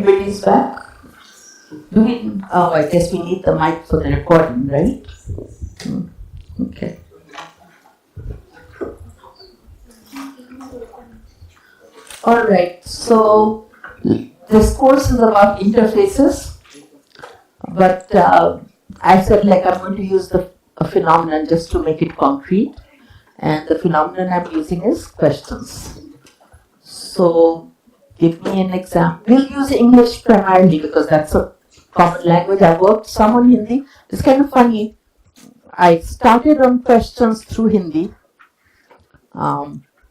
Everybody's back? Do we? Oh, I guess we need the mic for the recording, right? Okay. All right. So this course is about interfaces, but I said like I'm going to use a phenomenon just to make it concrete, and the phenomenon I'm using is questions. So give me an example. We'll use English primarily because that's a common language. I worked some on Hindi. It's kind of funny. I started on questions through Hindi.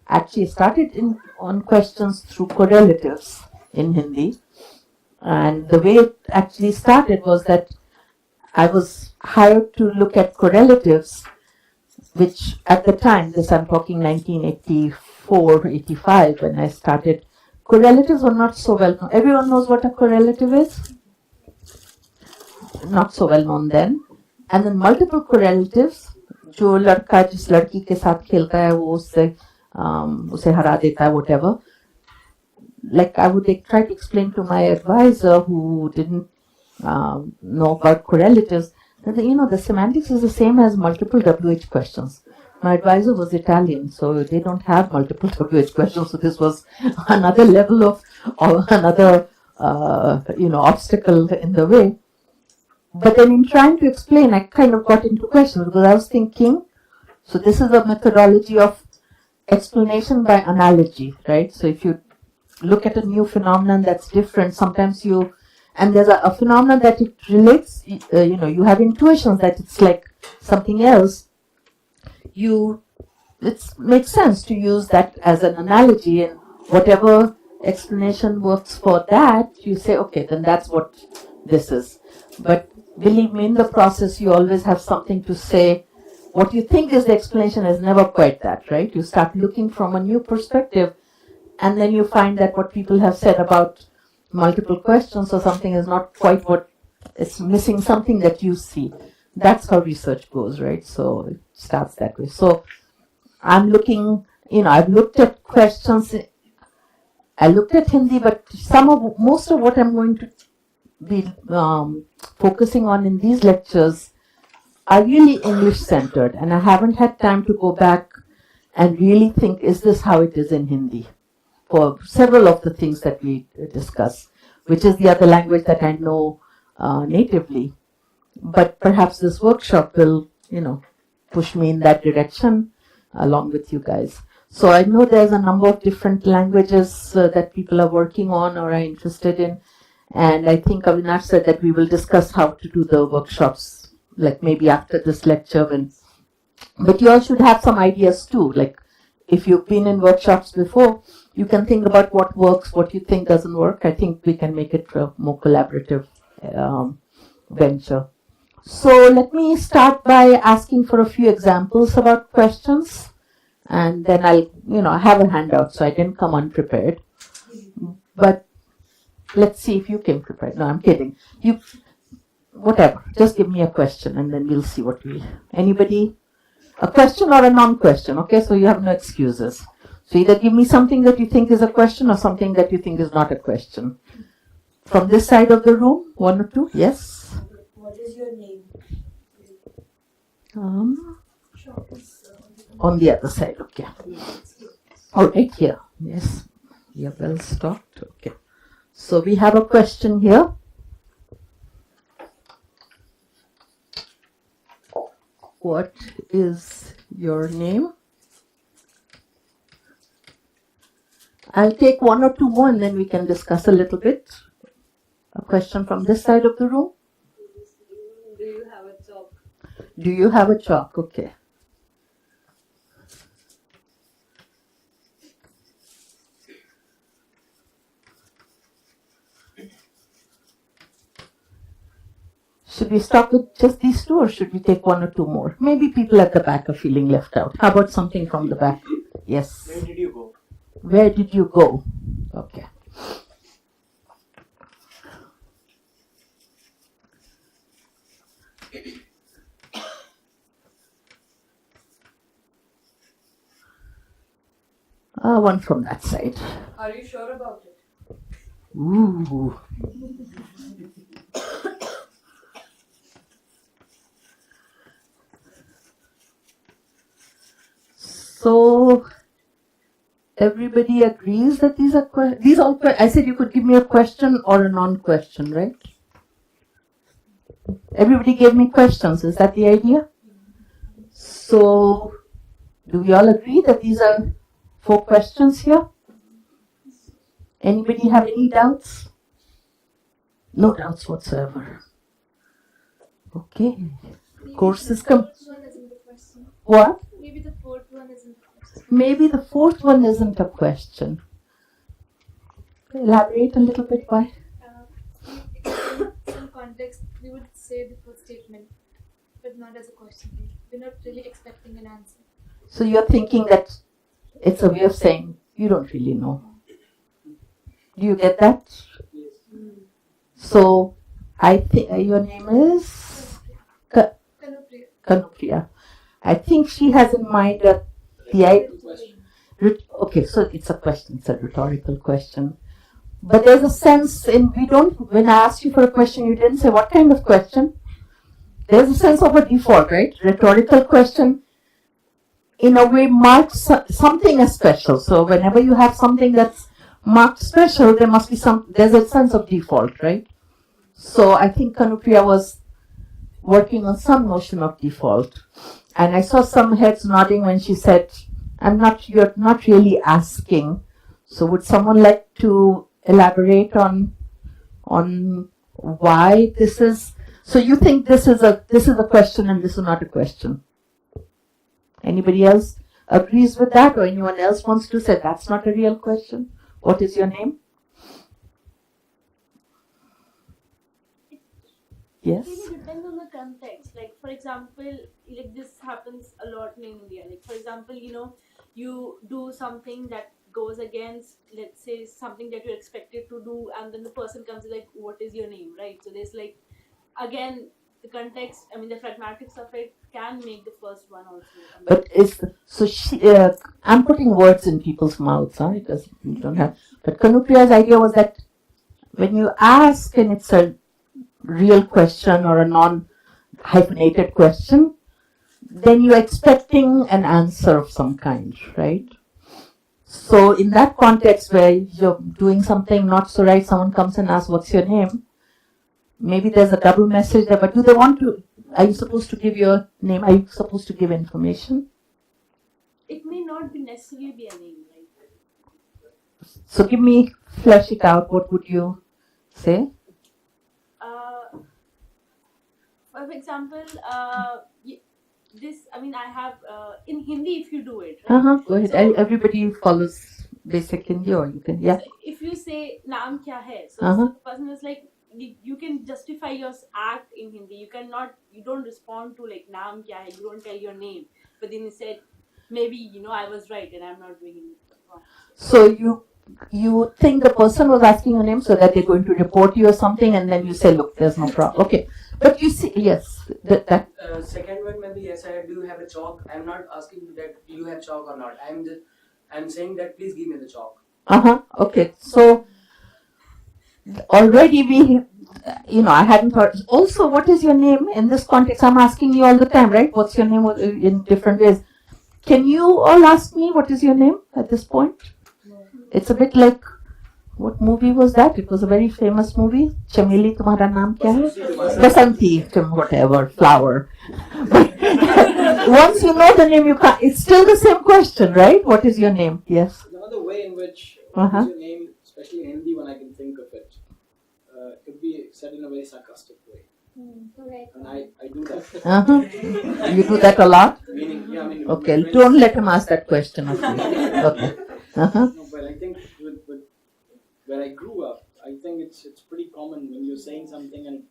Actually started on questions through correlatives in Hindi. And the way it actually started was that I was hired to look at correlatives, which at the time, this I'm talking 1984, 85, when I started, correlatives were not so well known. Everyone knows what a correlative is? Not so well known then. And then multiple correlatives, जो लड़का जिस लड़की के साथ खेलता है वो उसे हरा देता है, whatever. Like I would try to explain to my advisor who didn't know about correlatives, that the semantics is the same as multiple WH questions. My advisor was Italian, so they don't have multiple WH questions. So this was another level of another obstacle in the way. But then in trying to explain, I kind of got into questions because I was thinking, so this is a methodology of explanation by analogy, right? So if you look at a new phenomenon that's different, sometimes and there's a phenomenon that it relates, you have intuitions that it's like something else, it makes sense to use that as an analogy, and whatever explanation works for that, you say, okay, then that's what this is. But believe me, in the process, you always have something to say. What you think is the explanation is never quite that, right? You start looking from a new perspective, and then you find that what people have said about multiple questions or something is not quite what, it's missing something that you see. That's how research goes, right? So it starts that way. So I'm looking, I've looked at questions, I looked at Hindi, but most of what I'm going to be focusing on in these lectures are really English-centered, and I haven't had time to go back and really think, is this how it is in Hindi? For several of the things that we discuss, which is the other language that I know natively. But perhaps this workshop will, push me in that direction along with you guys. So I know there's a number of different languages that people are working on or are interested in. And I think Avinash said that we will discuss how to do the workshops, like maybe after this lecture. But you all should have some ideas too. Like if you've been in workshops before, you can think about what works, what you think doesn't work. I think we can make it a more collaborative venture. So let me start by asking for a few examples about questions. And then I have a handout, so I didn't come unprepared. But let's see if you came prepared. No, I'm kidding. Whatever. Just give me a question and then we'll see anybody? A question or a non-question, okay? So you have no excuses. So either give me something that you think is a question or something that you think is not a question. From this side of the room, one or two? Yes? What is your name? On the other side, okay. Oh, right here. Yes. You're well stocked. Okay. So we have a question here. What is your name? I'll take one or two more and then we can discuss a little bit. A question from this side of the room. Do you have a chalk? Do you have a chalk? Okay. Should we stop with just these two or should we take one or two more? Maybe people at the back are feeling left out. How about something from the back? Yes. Where did you go? Where did you go? Okay. One from that side. Are you sure about it? Ooh. So everybody agrees that these are I said you could give me a question or a non-question, right? Everybody gave me questions. Is that the idea? So do we all agree that these are 4 questions here? Anybody have any doubts? No doubts whatsoever. Okay. Course is Fourth one isn't the question. What? Maybe the fourth one isn't the question. Maybe the 4th one isn't a question. Elaborate a little bit why? In some context, we would say the first statement, but not as a question. We're not really expecting an answer. So you're thinking that it's a way of saying you don't really know. Do you get that? So I think your name is Kanupriya. Kanupriya. I think she has in mind that the idea. Okay, so it's a question. It's a rhetorical question. But there's a sense in when I asked you for a question, you didn't say what kind of question. There's a sense of a default, right? Rhetorical question in a way marks something as special. So whenever you have something that's marked special, there's a sense of default, right? So I think Kanupriya was working on some notion of default. And I saw some heads nodding when she said, you're not really asking. So would someone like to elaborate on why this is? So you think this is a question and this is not a question? Anybody else agrees with that, or anyone else wants to say that's not a real question? What is your name? Yes. It really depends on the context. Like, for example, like this happens a lot in India. Like, for example, you do something that goes against, let's say, something that you're expected to do, and then the person comes like, what is your name, right? So there's like, again, the context, the pragmatics of it can make the first one also. But I'm putting words in people's mouths, huh? You don't have. But Kanupriya's idea was that when you ask and it's a real question or a non-hyphenated question, then you're expecting an answer of some kind, right? So in that context where you're doing something not so right, someone comes and asks, what's your name? Maybe there's a double message there, but are you supposed to give your name? Are you supposed to give information? It may not be necessarily be a name, right? So flesh it out. What would you say? For example, I have in Hindi, if you do it, right? Go ahead. So, everybody follows basic Hindi, or you can, yeah. So if you say naam kya hai, so the person is like, you can justify your act in Hindi. You don't respond to like naam kya hai. You don't tell your name, but then you said maybe I was right and I'm not doing it wrong. So you think the person was asking your name so that they're going to report you or something, and then you say, look, there's no problem. Okay, but you see, yes, that. Second one, maybe yes, I do have a chalk. I'm not asking that do you have chalk or not. I'm saying that please give me the chalk. Okay, so already I hadn't heard. Also, what is your name in this context? I'm asking you all the time, right? What's your name in different ways? Can you all ask me what is your name at this point? It's a bit like, what movie was that? It was a very famous movie. Chameli, tumhara naam kya hai? Basanti, whatever, flower. Once you know the name, you can't. It's still the same question, right? What is your name? Yes. Another way in which what is your name, especially in Hindi, when I can think of it, could be said in a very sarcastic way. And I do that. You do that a lot? Meaning, Okay, don't let him ask that question of you. Okay. No, but I think with where I grew up, I think it's pretty common when you're saying something and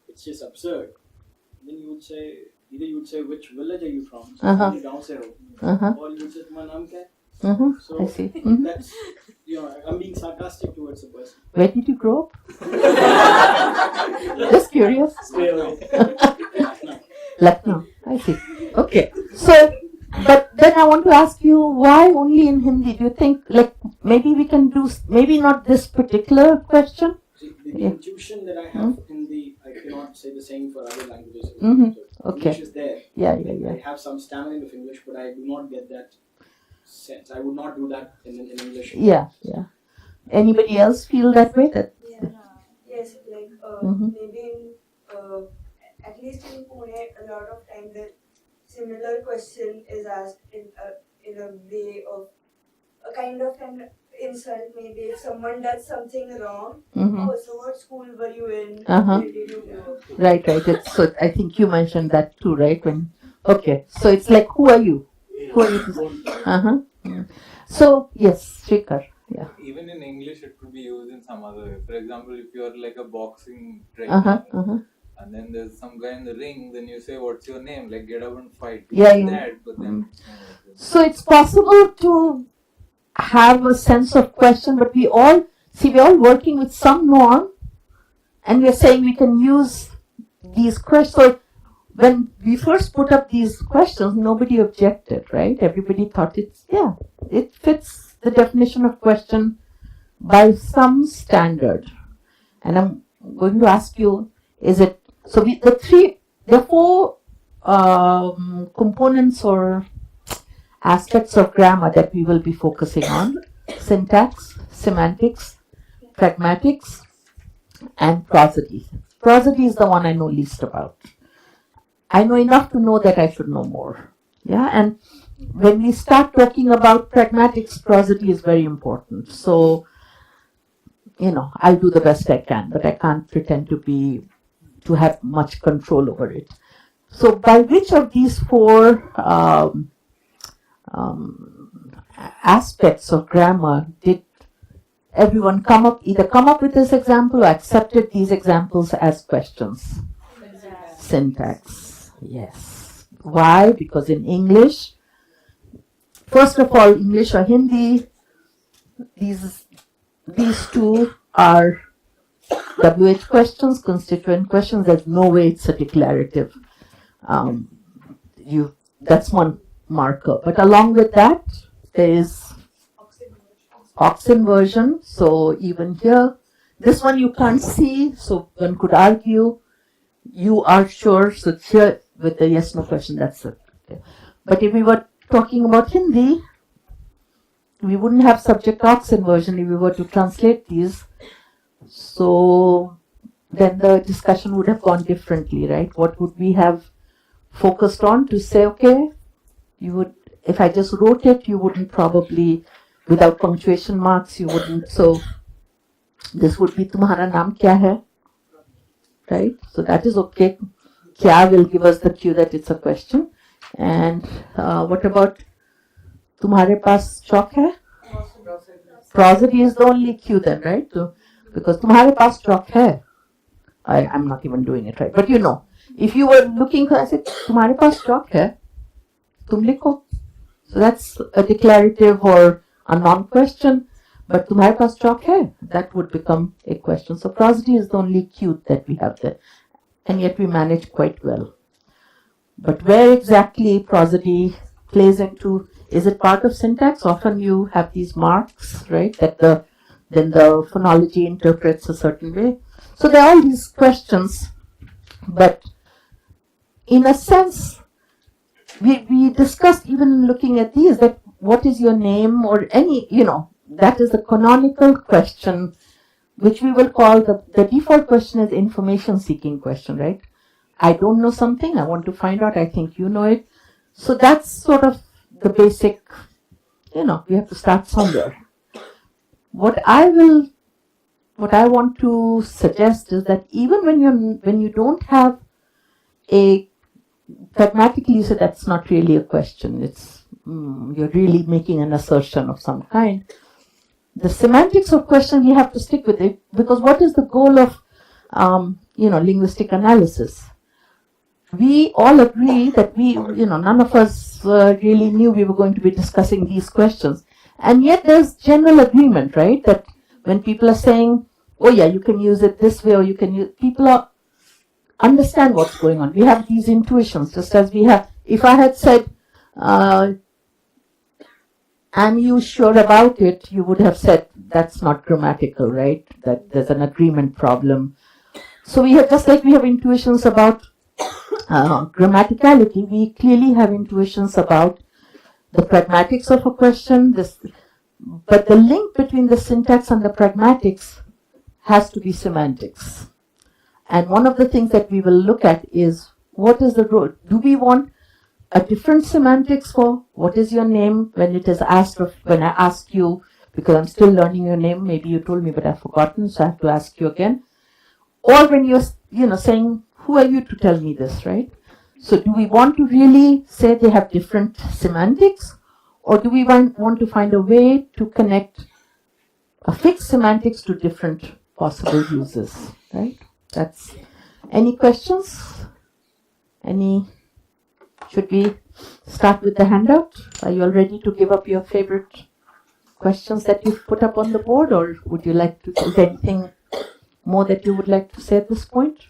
it's just absurd. Then you would say which village are you from? So or you would say tumhara naam kya hai? So I see. that's I'm being sarcastic towards a person. Where did you grow up? Just curious. Stay away. Lucknow. I see. Okay. So, but then I want to ask you, why only in Hindi? Do you think, like, maybe we can do to, maybe not this particular question. See, the Yeah. intuition that I have in the, I cannot say the same for other languages. Mhm. So Okay. English is there. Yeah, yeah, yeah. I have some stammering of English, but I do not get that sense. I would not do that in English. Yeah, yeah. Anybody else feel that way? That Yeah. Yes, like Mhm. maybe in at least in Pune, a lot of time the similar question is asked in a way of a kind of an insult. Maybe if someone does something wrong, Mhm. oh, so what school were you in? Uh-huh. Where did you go? Right, right. It's, so I think you mentioned that too, right? When okay, so it's like, who are you? Who are you? Uh-huh. So yes, Shrikar. Yeah. Even in English, it could be used in some other way. For example, if you're like a boxing trainer, Uh-huh. Uh-huh. and then there's some guy in the ring, then you say, "What's your name?" Like, get up and fight. Yeah, Like yeah. that, but then. So it's possible to have a sense of question, but we're all working with some norm, and we're saying we can use these questions. So when we first put up these questions, nobody objected, right? Everybody thought it fits the definition of question by some standard. And I'm going to ask you, is it, so the four components or aspects of grammar that we will be focusing on: syntax, semantics, pragmatics, and prosody. Prosody is the one I know least about. I know enough to know that I should know more. Yeah, and when we start talking about pragmatics, prosody is very important. So, I'll do the best I can, but I can't pretend to have much control over it. So, by which of these four aspects of grammar did everyone either come up with this example or accepted these examples as questions? Syntax. Yes. Why? Because in English, first of all, English or Hindi, these two are WH questions, constituent questions. There's no way it's a declarative. That's one marker. But along with that, there is Ox inversion. So even here, this one you can't see, so one could argue you are sure. So here with the yes no question, that's it. Okay. But if we were talking about Hindi, we wouldn't have subject Ox inversion if we were to translate these. So then the discussion would have gone differently, right? What would we have focused on to say, okay, you would, if I just wrote it, you wouldn't probably, without punctuation marks, you wouldn't. So this would be तुम्हारा नाम क्या है, right? So that is okay. क्या will give us the cue that it's a question. And what about तुम्हारे पास chalk है? Prosody is the only cue then, right? So, because तुम्हारे पास chalk है. I'm not even doing it right, but if you were looking, I said तुम्हारे पास chalk है, तुम लिखो. So that's a declarative or a non-question. But तुम्हारे पास chalk है, that would become a question. So prosody is the only cue that we have there, and yet we manage quite well. But where exactly prosody plays into, is it part of syntax? Often you have these marks, right? That then the phonology interprets a certain way. So there are all these questions, but in a sense, we discussed even looking at these, that what is your name or any, that is the canonical question, which we will call the default question is information seeking question, right? I don't know something, I want to find out, I think you know it. So that's sort of the basic, we have to start somewhere. What I want to suggest is that even when you don't have a, pragmatically you say that's not really a question, it's you're really making an assertion of some kind. The semantics of question, you have to stick with it, because what is the goal of linguistic analysis? We all agree that none of us really knew we were going to be discussing these questions, and yet there's general agreement, right? That when people are saying, oh yeah, you can use it this way, or you can use, people understand what's going on. We have these intuitions, just as we have. If I had said, am you sure about it, you would have said that's not grammatical, right? That there's an agreement problem. So we have, just like we have intuitions about grammaticality, we clearly have intuitions about the pragmatics of a question. But the link between the syntax and the pragmatics has to be semantics. And one of the things that we will look at is, what is the role? Do we want a different semantics for what is your name when it is asked, of when I ask you, because I'm still learning your name, maybe you told me but I've forgotten, so I have to ask you again. Or when you're saying, who are you to tell me this, right? So do we want to really say they have different semantics, or do we want to find a way to connect a fixed semantics to different possible uses, right? That's, any questions? Should we start with the handout? Are you all ready to give up your favorite questions that you've put up on the board, or would you like to, is there anything more that you would like to say at this point?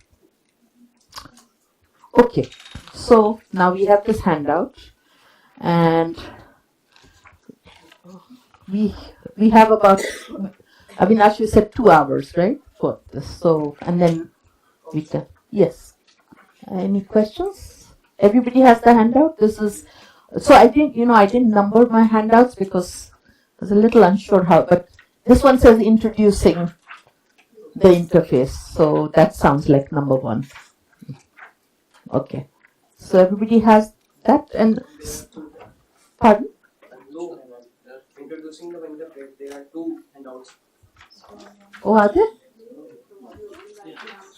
Okay, so now we have this handout, and we have about, Avinash, you said 2 hours, right, for this. So, and then we can, yes. Any questions? Everybody has the handout. This is, so I didn't number my handouts because I was a little unsure how, but this one says introducing the interface. So that sounds like number 1. Okay. So everybody has that, and pardon? No, introducing the interface, there are 2 handouts. Oh, are there?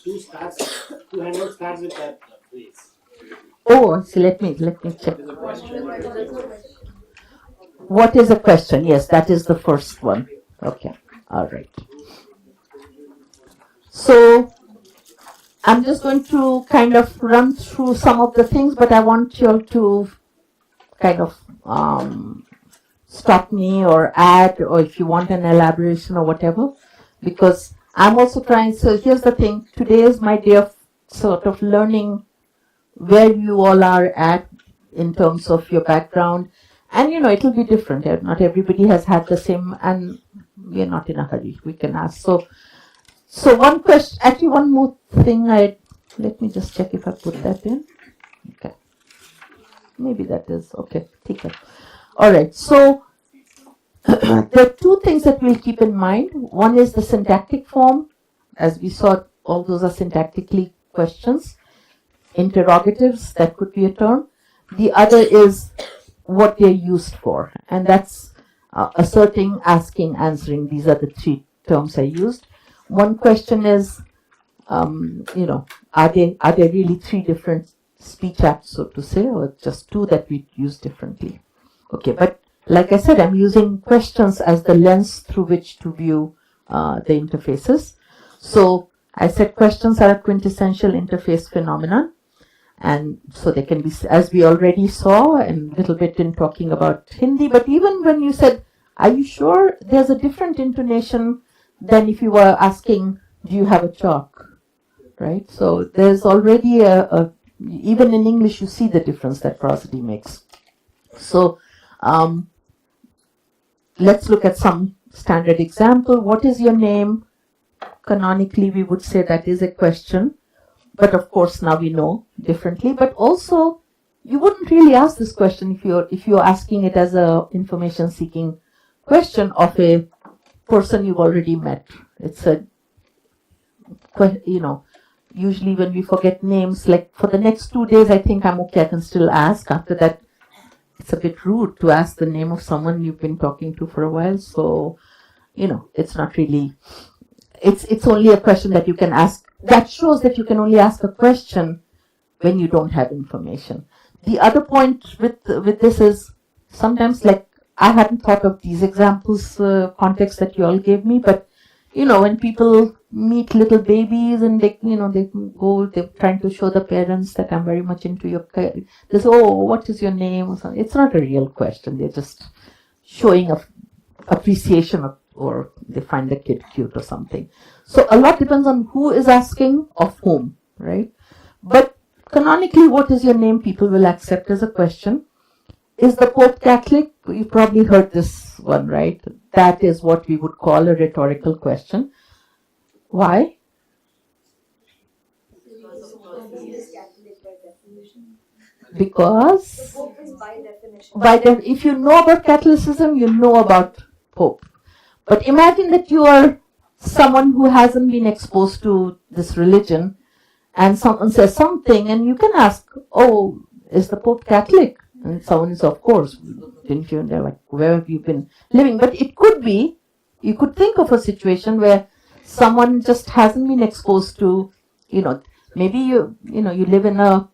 Two handouts starts with that phrase. Oh, so let me check. What is a question? Yes, that is the first one. Okay, all right. So I'm just going to kind of run through some of the things, but I want you all to kind of stop me or add, or if you want an elaboration or whatever, because I'm also trying. So here's the thing, today is my day of sort of learning where you all are at in terms of your background, and it'll be different. Not everybody has had the same, and we're not in a hurry, we can ask. So one question, actually one more thing, let me just check if I put that in. Okay, maybe that is okay. Take it. All right, so there are 2 things that we'll keep in mind. One is the syntactic form. As we saw, all those are syntactically questions. Interrogatives, that could be a term. The other is what they're used for, and that's asserting, asking, answering. These are the 3 terms I used. One question is, are there really 3 different speech acts, so to say, or just 2 that we use differently? Okay, but like I said, I'm using questions as the lens through which to view the interfaces. So I said questions are a quintessential interface phenomenon, and so they can be, as we already saw, and a little bit in talking about Hindi, but even when you said, are you sure, there's a different intonation than if you were asking, do you have a chalk, right? So there's already even in English you see the difference that prosody makes. So let's look at some standard example. What is your name? Canonically we would say that is a question, but of course now we know differently. But also you wouldn't really ask this question if you're asking it as a information seeking question of a person you've already met. It's usually when we forget names, like for the next 2 days, I think I'm okay, I can still ask. After that, it's a bit rude to ask the name of someone you've been talking to for a while. So, it's not really, it's only a question that you can ask. That shows that you can only ask a question when you don't have information. The other point with this is sometimes, like, I hadn't thought of these examples, context that you all gave me, but when people meet little babies and they're trying to show the parents that I'm very much into your career. They say, oh, what is your name? Or something. It's not a real question. They're just showing appreciation or they find the kid cute or something. So a lot depends on who is asking of whom, right? But canonically, what is your name? People will accept as a question. is the Pope Catholic? You probably heard this one, right? That is what we would call a rhetorical question. Why? Because Pope is by definition. if you know about Catholicism, you know about Pope. But imagine that you are someone who hasn't been exposed to this religion, and someone says something, and you can ask, "Oh, is the Pope Catholic?" And someone is, "Of course." Didn't you? They're like, "Where have you been living?" But it could be, you could think of a situation where someone just hasn't been exposed to, maybe you live in a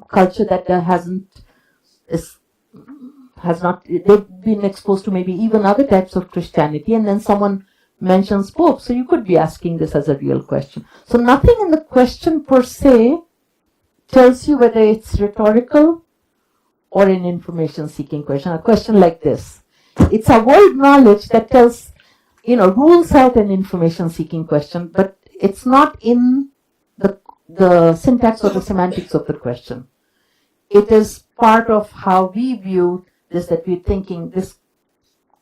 culture that they've been exposed to maybe even other types of Christianity, and then someone mentions Pope. So you could be asking this as a real question. So nothing in the question per se tells you whether it's rhetorical or an information seeking question. A question like this. It's a world knowledge that tells, rules out an information seeking question, but it's not in the syntax or the semantics of the question. It is part of how we view this, that we're thinking this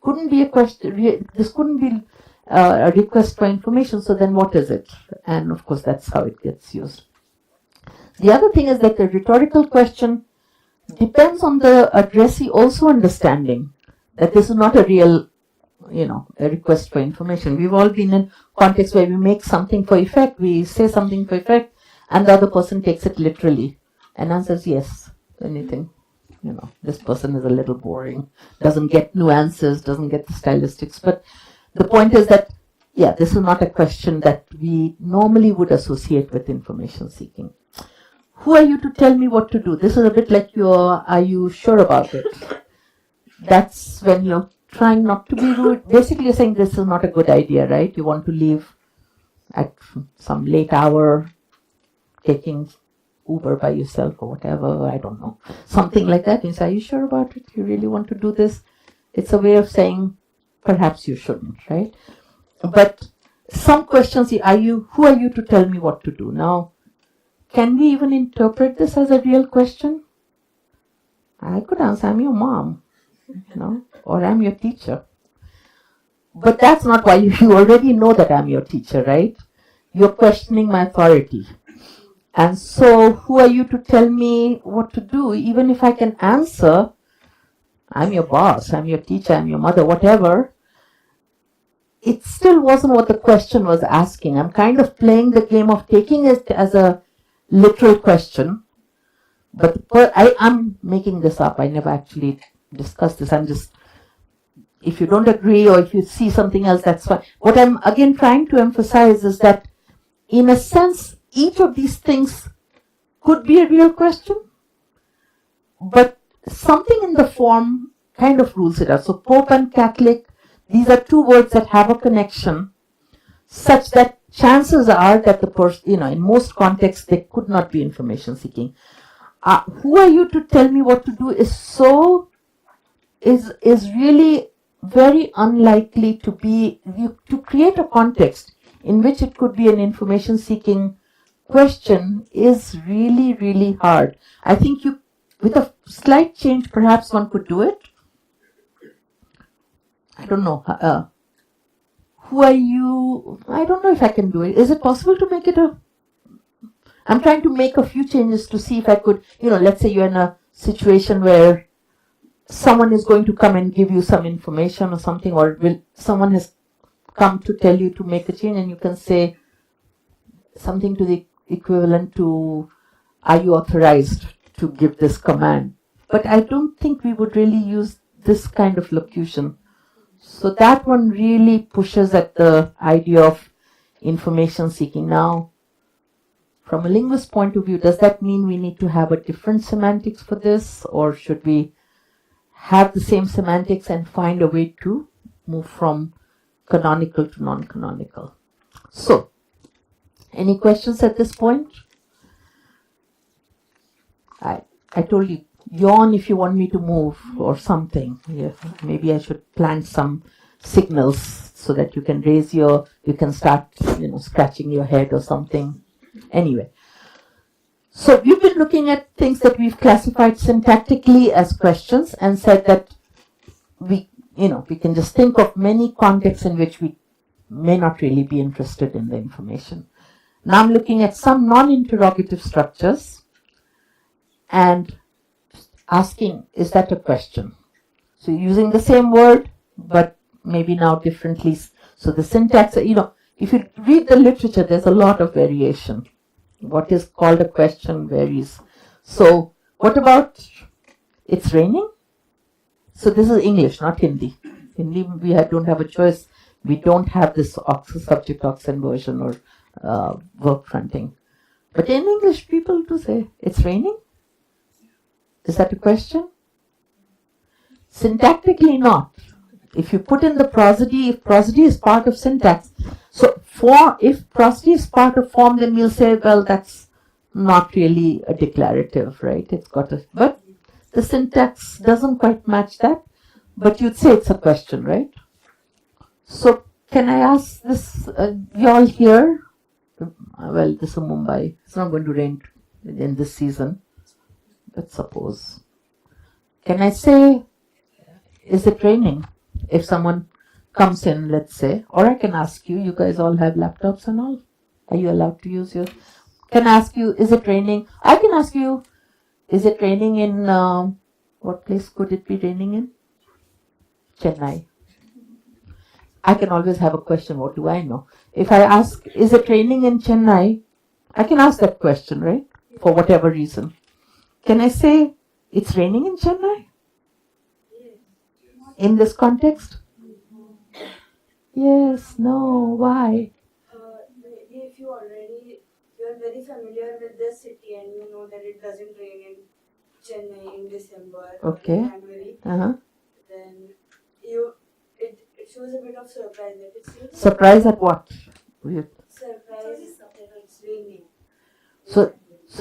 couldn't be a question, this couldn't be a request for information, so then what is it? And of course that's how it gets used. The other thing is that the rhetorical question depends on the addressee also understanding that this is not a real, a request for information. We've all been in contexts where we make something for effect, we say something for effect, and the other person takes it literally and answers yes, anything. This person is a little boring, doesn't get nuances, doesn't get the stylistics. But the point is that, this is not a question that we normally would associate with information seeking. Who are you to tell me what to do? This is a bit like are you sure about it? That's when you're trying not to be rude. Basically, you're saying this is not a good idea, right? You want to leave at some late hour, taking Uber by yourself or whatever, I don't know. Something like that. You say, are you sure about it? You really want to do this? It's a way of saying, perhaps you shouldn't, right? But some questions, who are you to tell me what to do? Now, can we even interpret this as a real question? I could answer, I'm your mom, or I'm your teacher. But that's not why you already know that I'm your teacher, right? You're questioning my authority. And so, who are you to tell me what to do? Even if I can answer, I'm your boss, I'm your teacher, I'm your mother, whatever, it still wasn't what the question was asking. I'm kind of playing the game of taking it as a literal question, but I'm making this up. I never actually discussed this. I'm just, if you don't agree or if you see something else, that's fine. What I'm again trying to emphasize is that, in a sense, each of these things could be a real question, but something in the form kind of rules it out. So Pope and Catholic, these are two words that have a connection such that chances are that the person, in most contexts, they could not be information seeking. Who are you to tell me what to do is really very unlikely to create a context in which it could be an information seeking question is really, really hard. I think with a slight change, perhaps one could do it. I don't know. Who are you? I don't know if I can do it. Is it possible to make it I'm trying to make a few changes to see if I could, let's say you're in a situation where someone is going to come and give you some information or something, or someone has come to tell you to make a change, and you can say something to the equivalent to, are you authorized to give this command? But I don't think we would really use this kind of locution. So that one really pushes at the idea of information seeking. Now, from a linguist point of view, does that mean we need to have a different semantics for this, or should we have the same semantics and find a way to move from canonical to non-canonical? So, any questions at this point? I told you, yawn if you want me to move or something. Yeah, maybe I should plant some signals so that you can you can start, scratching your head or something. Anyway, So we've been looking at things that we've classified syntactically as questions and said that we can just think of many contexts in which we may not really be interested in the information. Now I'm looking at some non-interrogative structures and asking, is that a question? So using the same word, but maybe now differently. So the syntax, if you read the literature, there's a lot of variation. What is called a question varies. So what about, it's raining? So this is English, not Hindi. Hindi, we don't have a choice. We don't have this subject inversion or verb fronting. But in English, people do say, it's raining? Is that a question? Syntactically not. If you put in the prosody, if prosody is part of syntax, so if prosody is part of form, then we'll say, well, that's not really a declarative, right? It's got but the syntax doesn't quite match that, but you'd say it's a question, right? So can I ask this, you all here? Well, this is Mumbai. It's not going to rain in this season. Let's suppose. Can I say, is it raining? If someone comes in, let's say, or I can ask you, you guys all have laptops and all. Are you allowed to use yours? Can I ask you, is it raining? I can ask you, is it raining in, what place could it be raining in? Chennai. I can always have a question, what do I know? If I ask, is it raining in Chennai? I can ask that question, right? For whatever reason. Can I say, it's raining in Chennai? In this context? Yes, no, why? Maybe if you're very familiar with the city and you know that it doesn't rain in Chennai in December or January, then it shows a bit of surprise that it's surprise at what? Surprise that it's raining. So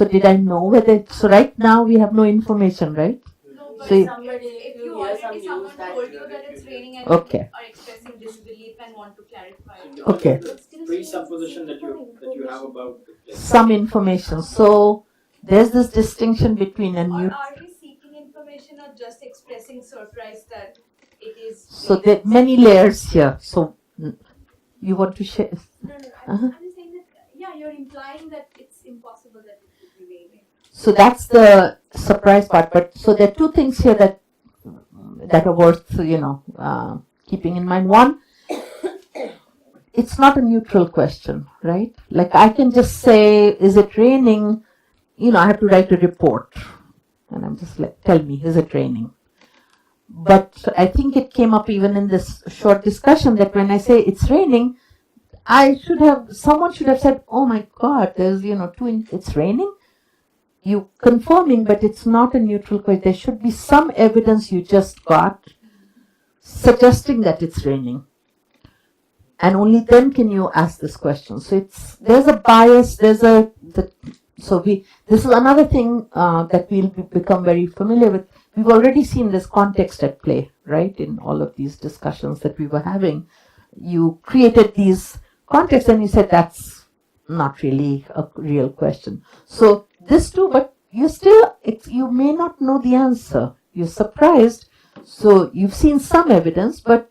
did I know whether? So right now we have no information, right? No, but So if you already someone told you that it's raining and Okay. you are expressing disbelief and want to clarify it. Okay. Presupposition that you have about the place. Some information. So there's this distinction between a Or new. are we seeking information or just expressing surprise that it is? So there are many layers here. So you want to share? No. Uh-huh. I'm just saying that you're implying that it's impossible that it could be raining. So that's the surprise part. But so there are two things here that are worth keeping in mind. One, it's not a neutral question, right? Like I can just say, is it raining? I have to write a report, and I'm just like, tell me, is it raining? But I think it came up even in this short discussion that when I say it's raining, someone should have said, oh my God, there's it's raining. You confirming, but it's not a neutral question. There should be some evidence you just got suggesting that it's raining. And only then can you ask this question. So there's a bias, this is another thing that we'll become very familiar with. We've already seen this context at play, right? In all of these discussions that we were having. You created these contexts and you said that's not really a real question. So this too, but you may not know the answer. You're surprised. So you've seen some evidence, but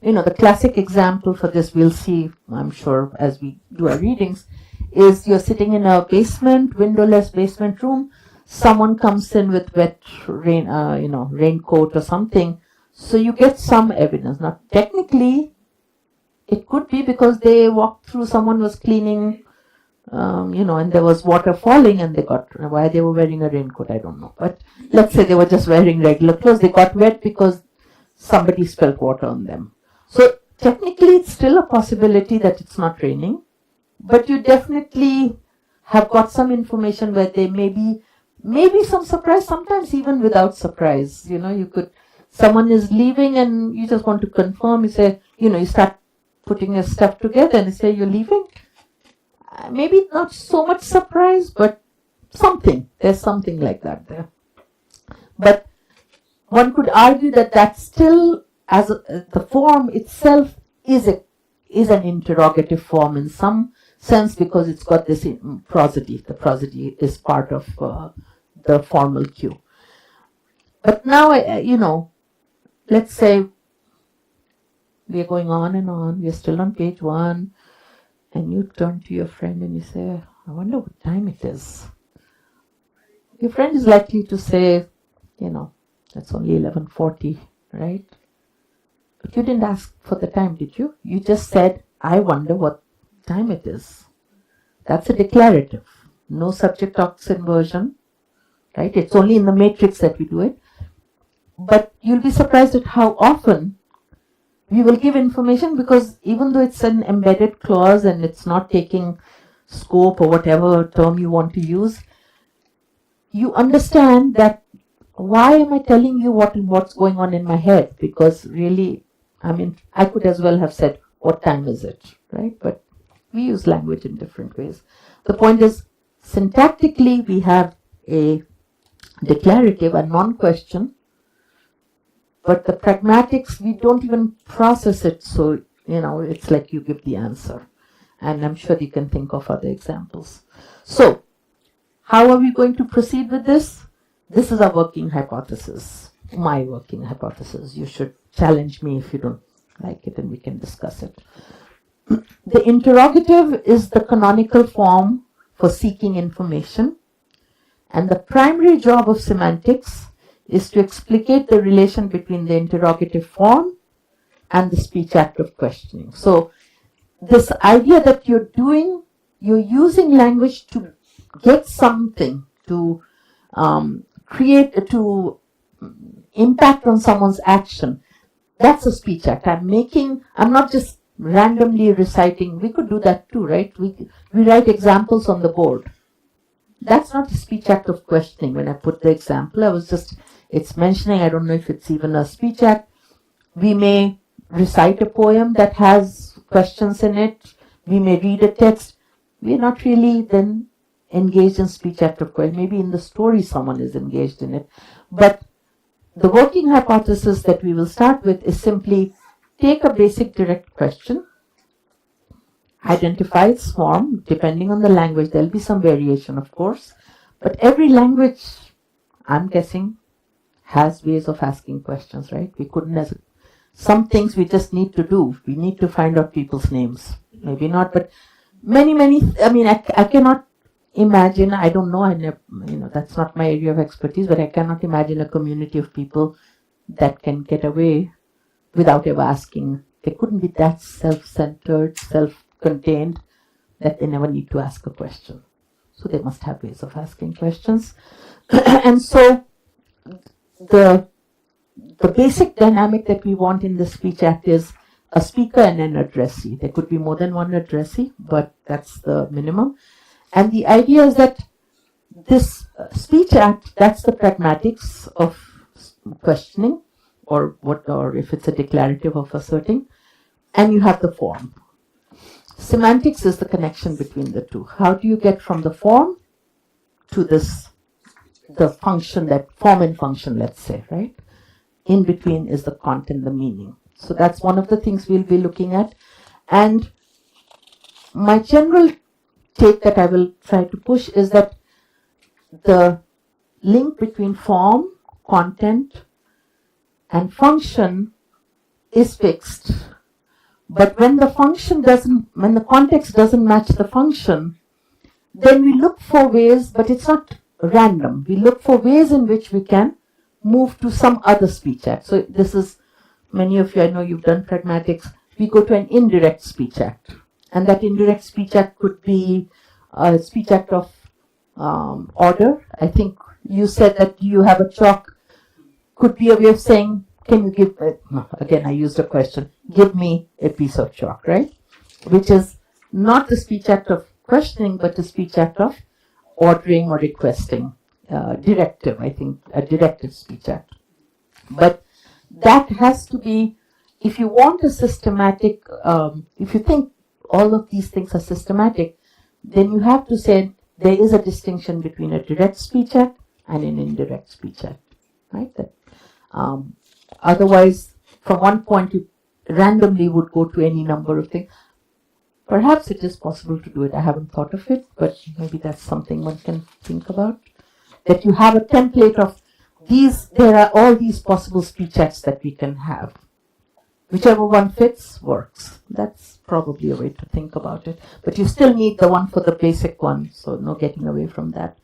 the classic example for this we'll see, I'm sure, as we do our readings, is you're sitting in a basement, windowless basement room. Someone comes in with wet raincoat or something. So you get some evidence. Now, technically, it could be because they walked through, someone was cleaning, and there was water falling and why they were wearing a raincoat, I don't know. But let's say they were just wearing regular clothes. They got wet because somebody spilled water on them. So technically, it's still a possibility that it's not raining. But you definitely have got some information where there may be some surprise, sometimes even without surprise. Someone is leaving and you just want to confirm. You say, you start putting your stuff together and you say, you're leaving. Maybe not so much surprise, but there's something like that there. But one could argue that still, the form itself is an interrogative form in some sense because it's got this prosody. The prosody is part of the formal cue. But now, let's say we're going on and on, we're still on page 1, and you turn to your friend and you say, I wonder what time it is. Your friend is likely to say, that's only 11:40, right? But you didn't ask for the time, did you? You just said, I wonder what time it is. That's a declarative. No subject-object inversion, right? It's only in the matrix that we do it. But you'll be surprised at how often we will give information, because even though it's an embedded clause and it's not taking scope or whatever term you want to use, you understand that why am I telling you what's going on in my head? Because really, I could as well have said, what time is it, right? But we use language in different ways. The point is, syntactically, we have a declarative, a non-question, but the pragmatics, we don't even process it, so, it's like you give the answer. And I'm sure you can think of other examples. So, how are we going to proceed with this? This is our working hypothesis, my working hypothesis. You should challenge me if you don't like it, and we can discuss it. The interrogative is the canonical form for seeking information, and the primary job of semantics is to explicate the relation between the interrogative form and the speech act of questioning. So this idea that you're using language to get something, to to impact on someone's action, that's a speech act. I'm not just randomly reciting. We could do that too, right? We write examples on the board. That's not a speech act of questioning. When I put the example, it's mentioning, I don't know if it's even a speech act. We may recite a poem that has questions in it. We may read a text. We're not really then engaged in speech act of question. Maybe in the story someone is engaged in it. But the working hypothesis that we will start with is simply take a basic direct question, identify its form. Depending on the language, there'll be some variation, of course. But every language, I'm guessing, has ways of asking questions, right? We couldn't, some things we just need to do. We need to find out people's names. Maybe not, but many, I cannot imagine, I don't know, that's not my area of expertise, but I cannot imagine a community of people that can get away without ever asking. They couldn't be that self-centered, self-contained, that they never need to ask a question. So they must have ways of asking questions. And so the basic dynamic that we want in the speech act is a speaker and an addressee. There could be more than one addressee, but that's the minimum. And the idea is that this speech act, that's the pragmatics of questioning, or if it's a declarative of asserting, and you have the form. Semantics is the connection between the two. How do you get from the form to the function, that form and function, let's say, right? In between is the content, the meaning. So that's one of the things we'll be looking at. And my general take that I will try to push is that the link between form, content, and function is fixed. But when the context doesn't match the function, then we look for ways, but it's not random. We look for ways in which we can move to some other speech act. So this is, many of you, I know you've done pragmatics, we go to an indirect speech act. And that indirect speech act could be a speech act of order. I think you said that you have a chalk, could be a way of saying, can you give, again I used a question, give me a piece of chalk, right? Which is not the speech act of questioning, but the speech act of ordering or requesting. Directive, I think, a directive speech act. But that has to be, if you want a systematic, if you think all of these things are systematic, then you have to say there is a distinction between a direct speech act and an indirect speech act, right? That, otherwise, from one point you randomly would go to any number of things. Perhaps it is possible to do it. I haven't thought of it, but maybe that's something one can think about. That you have a template of these, there are all these possible speech acts that we can have. Whichever one fits works. That's probably a way to think about it. But you still need the one for the basic one, so no getting away from that.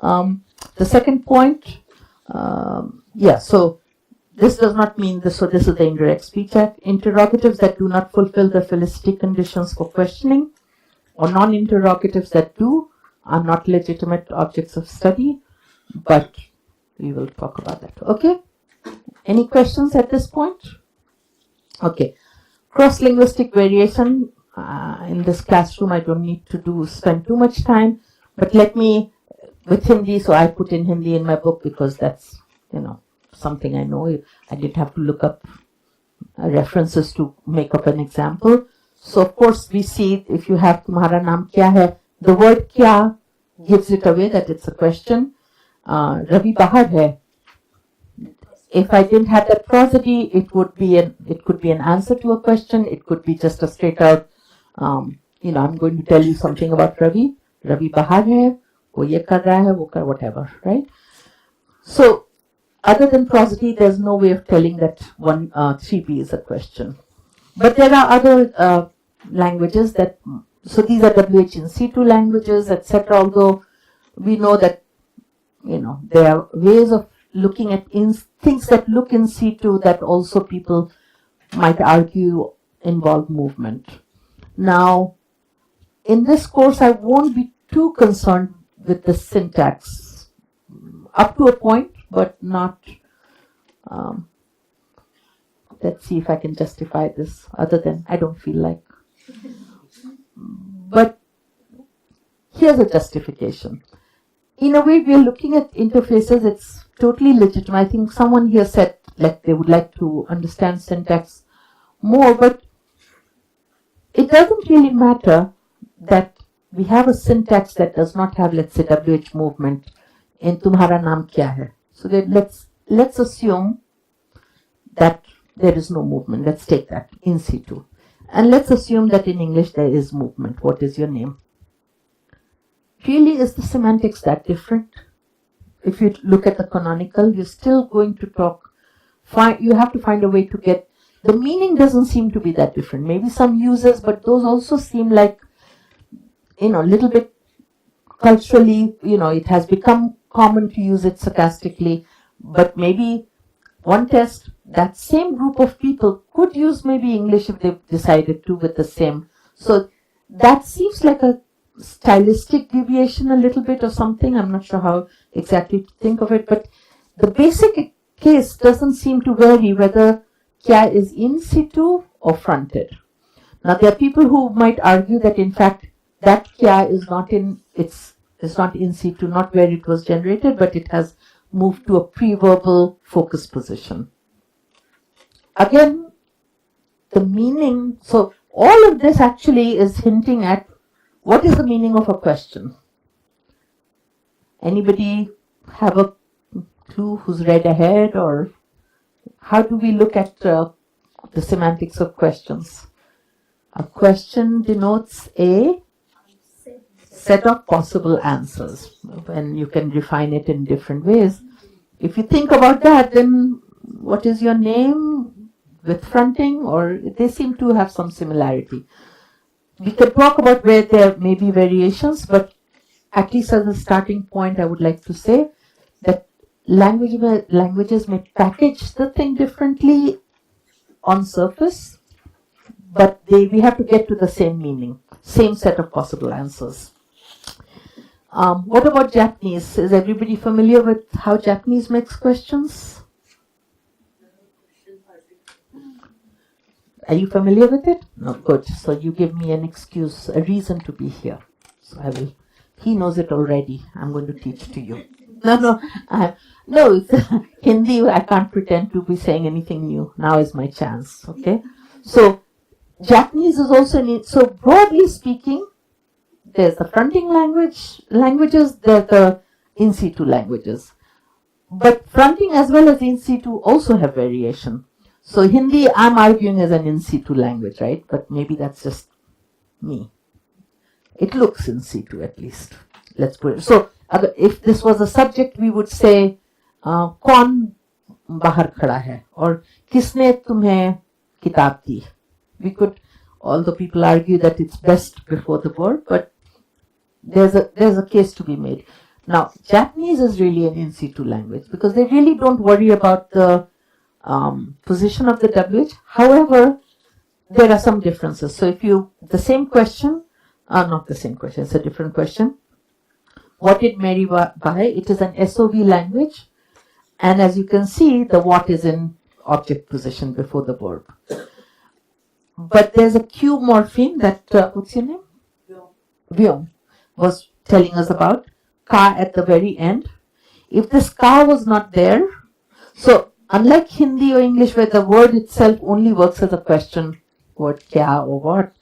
The second point, so this does not mean this, so this is the indirect speech act. Interrogatives that do not fulfill the felicity conditions for questioning, or non-interrogatives that do, are not legitimate objects of study, but we will talk about that. Okay? Any questions at this point? Okay. Cross-linguistic variation. In this classroom, I don't need to spend too much time, but let me, with Hindi, so I put in Hindi in my book because that's, something I know. I didn't have to look up references to make up an example. So of course we see, if you have Tumhara naam kya hai, the word kya gives it away that it's a question. Ravi bahar hai. If I didn't have that prosody, it could be an answer to a question. It could be just a straight out, I'm going to tell you something about Ravi. Ravi bahar hai, wo ye kar raha hai, wo kar, whatever, right? So other than prosody, there's no way of telling that 3B is a question. But there are other languages that, so these are WH in situ languages, etc. Although we know that, there are ways of looking at things that look in situ that also people might argue involve movement. Now, in this course, I won't be too concerned with the syntax up to a point, but not, let's see if I can justify this other than I don't feel like. But here's a justification. In a way, we are looking at interfaces, it's totally legitimate. I think someone here said like they would like to understand syntax more, but it doesn't really matter that we have a syntax that does not have, let's say, WH movement in Tumhara naam kya hai. So that let's assume that there is no movement. Let's take that in situ. And let's assume that in English there is movement. What is your name? Really, is the semantics that different? If you look at the canonical, you're still going to you have to find a way to get, the meaning doesn't seem to be that different. Maybe some uses, but those also seem like, a little bit culturally, it has become common to use it sarcastically, but maybe one test, that same group of people could use maybe English if they decided to with the same. So that seems like a stylistic deviation a little bit or something. I'm not sure how exactly to think of it, but the basic case doesn't seem to vary whether kya is in situ or fronted. Now there are people who might argue that in fact that kya is not in situ, not where it was generated, but it has moved to a pre-verbal focus position. Again, the meaning, so all of this actually is hinting at what is the meaning of a question. Anybody have a clue who's read ahead, or how do we look at the semantics of questions? A question denotes a set of possible answers, and you can define it in different ways. If you think about that, then what is your name with fronting, or they seem to have some similarity. We can talk about where there may be variations, but at least as a starting point, I would like to say that languages may package the thing differently on surface, but we have to get to the same meaning, same set of possible answers. What about Japanese? Is everybody familiar with how Japanese makes questions? Are you familiar with it? No, good. So you give me an excuse, a reason to be here. So I will. He knows it already. I'm going to teach to you. No, it's Hindi. I can't pretend to be saying anything new. Now is my chance. Okay. So Japanese is also so broadly speaking, there's the fronting languages, there's the in situ languages. But fronting as well as in situ also have variation. So Hindi, I'm arguing, is an in situ language, right? But maybe that's just me. It looks in C2 at least. Let's put it. So, if this was a subject, we would say, कौन बाहर खड़ा है? Or किसने तुम्हें किताब दी? We could, although people argue that it's best before the verb, but there's a case to be made. Now, Japanese is really an in situ language because they really don't worry about the position of the WH. However, there are some differences. So if the same question, not the same question, it's a different question. What did Mary buy? It is an SOV language. And as you can see, the what is in object position before the verb. But there's a Q morpheme that, what's your name? Vyom was telling us about. Ka at the very end. If this ka was not there, so unlike Hindi or English where the word itself only works as a question word, kya or what,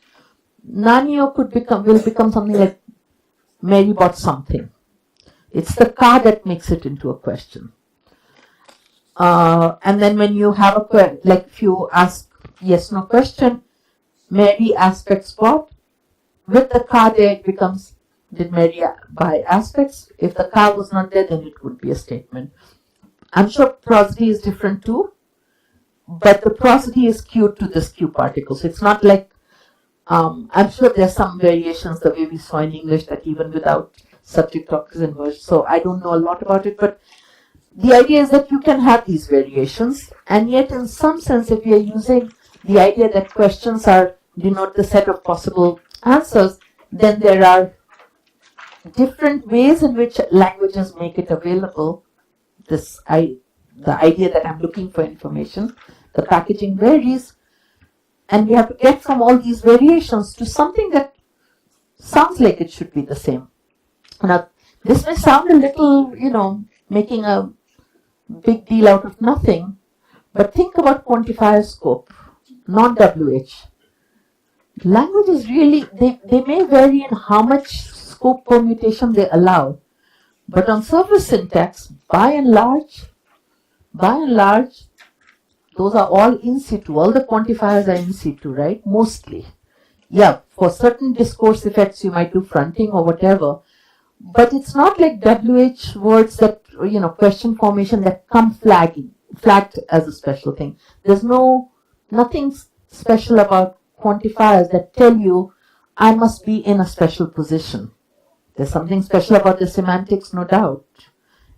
Nanyo will become something like Mary bought something. It's the ka that makes it into a question. And then when you have like if you ask yes no question, Mary aspects bought, with the ka there it becomes did Mary buy aspects. If the ka was not there, then it would be a statement. I'm sure prosody is different too, but the prosody is cued to this Q particle. So it's not like, I'm sure there's some variations the way we saw in English that even without subject object and verb. So I don't know a lot about it, but the idea is that you can have these variations, and yet in some sense, if we are using the idea that questions denote the set of possible answers, then there are different ways in which languages make it available. The idea that I'm looking for information, the packaging varies, and we have to get from all these variations to something that sounds like it should be the same. Now, this may sound a little, making a big deal out of nothing, but think about quantifier scope, non-WH. Languages really, they may vary in how much scope permutation they allow, but on surface syntax, by and large, those are all in situ. All the quantifiers are in situ, right? Mostly. Yeah, for certain discourse effects, you might do fronting or whatever, but it's not like WH words that, question formation that come flagged as a special thing. There's nothing special about quantifiers that tell you I must be in a special position. There's something special about the semantics, no doubt.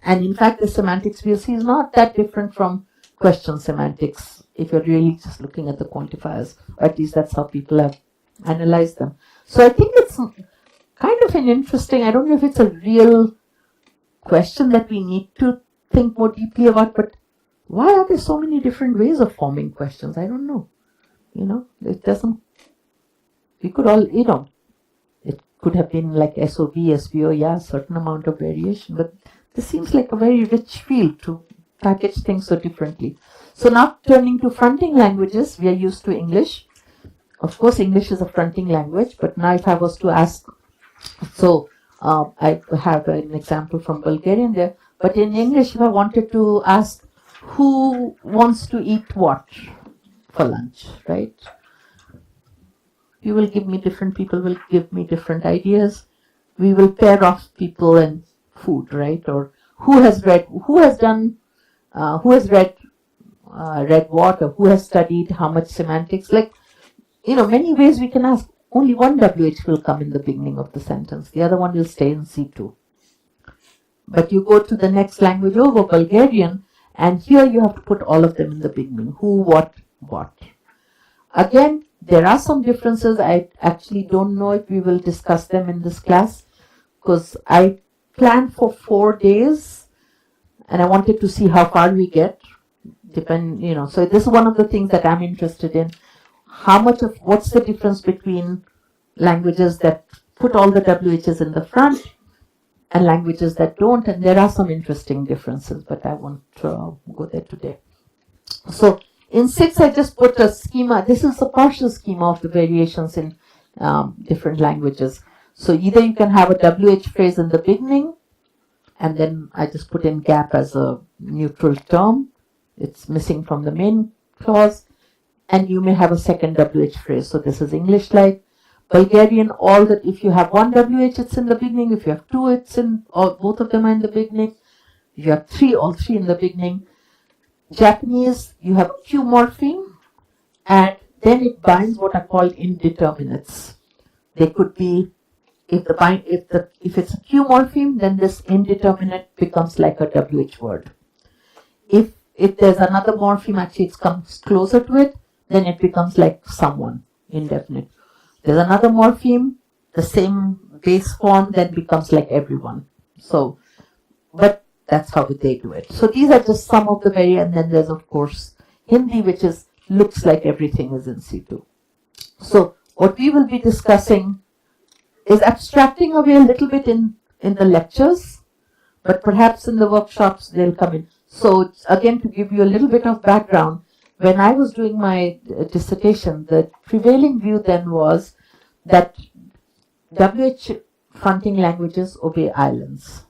And in fact, the semantics we'll see is not that different from question semantics if you're really just looking at the quantifiers, or at least that's how people have analyzed them. So I think it's kind of an interesting, I don't know if it's a real question that we need to think more deeply about, but why are there so many different ways of forming questions? I don't know. It doesn't, we could all, it could have been like SOV, SVO, yeah, a certain amount of variation, but this seems like a very rich field to package things so differently. So now turning to fronting languages, we are used to English. Of course, English is a fronting language, but now if I was to ask, so I have an example from Bulgarian there, but in English, if I wanted to ask who wants to eat what for lunch, right? You will give me different people will give me different ideas. We will pair off people and food, right? Or who has read what, or who has studied how much semantics, like, many ways we can ask. Only one WH will come in the beginning of the sentence. The other one will stay in C2. But you go to the next language over, Bulgarian, and here you have to put all of them in the beginning. Who, what. Again, there are some differences. I actually don't know if we will discuss them in this class because I planned for 4 days and I wanted to see how far we get. So this is one of the things that I'm interested in. What's the difference between languages that put all the WHs in the front and languages that don't, and there are some interesting differences, but I won't go there today. So in 6, I just put a schema. This is a partial schema of the variations in different languages. So either you can have a WH phrase in the beginning, and then I just put in gap as a neutral term. It's missing from the main clause. And you may have a second WH phrase. So this is English-like. Bulgarian, all that, if you have one WH, it's in the beginning. If you have two, it's in, or both of them are in the beginning. If you have three, all three in the beginning. Japanese, you have Q morpheme, and then it binds what are called indeterminates. They could be, if it's a Q morpheme, then this indeterminate becomes like a WH word. If there's another morpheme, actually it comes closer to it, then it becomes like someone, indefinite. There's another morpheme, the same base form, then becomes like everyone. So, but that's how they do it. So these are just some of the and then there's of course Hindi, which looks like everything is in situ. So what we will be discussing is abstracting away a little bit in the lectures, but perhaps in the workshops they'll come in. So again, to give you a little bit of background, when I was doing my dissertation, the prevailing view then was that WH fronting languages obey islands.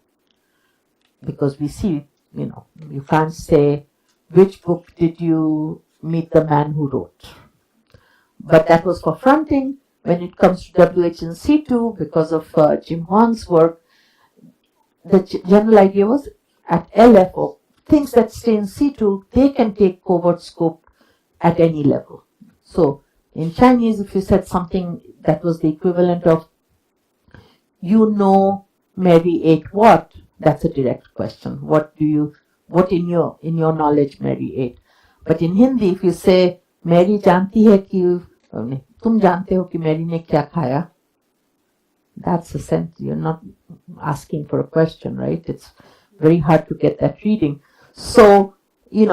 Because we see, you can't say, which book did you meet the man who wrote? But that was for fronting. When it comes to WH in situ, because of Jim Huang's work, the general idea was at LFO, things that stay in situ, they can take covert scope at any level. So in Chinese, if you said something that was the equivalent of, Mary ate what? That's a direct question. What in your knowledge Mary ate? But in Hindi, if you say, Mary जानती है कि तुम जानते हो कि Mary ने क्या खाया? That's a sense. You're not asking for a question, right? It's very hard to get that reading. So, we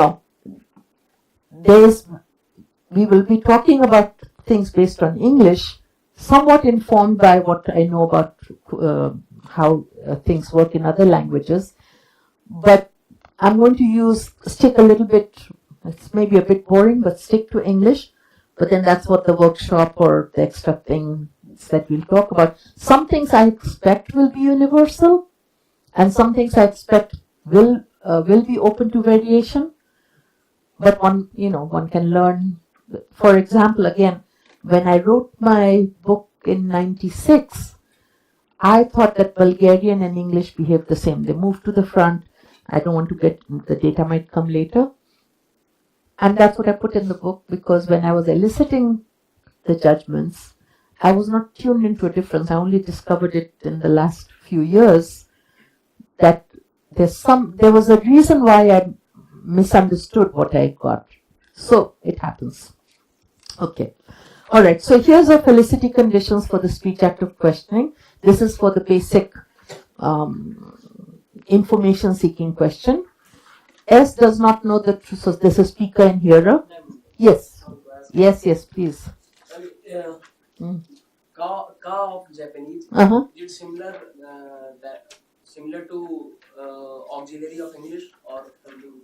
will be talking about things based on English, somewhat informed by what I know about how things work in other languages. But I'm going to stick a little bit, it's maybe a bit boring, but stick to English. But then that's what the workshop or the extra things that we'll talk about. Some things I expect will be universal, and some things I expect will be open to variation. But one can learn. For example, again, when I wrote my book in '96, I thought that Bulgarian and English behaved the same. They moved to the front. I don't want to the data might come later. And that's what I put in the book, because when I was eliciting the judgments, I was not tuned into a difference. I only discovered it in the last few years that there was a reason why I misunderstood what I got. So it happens. Okay. All right. So here's our felicity conditions for the speech active questioning. This is for the basic information seeking question. S does not know the truth. So there's a speaker and hearer. Yes. Yes, please. Ka of Japanese is similar to auxiliary of English or something.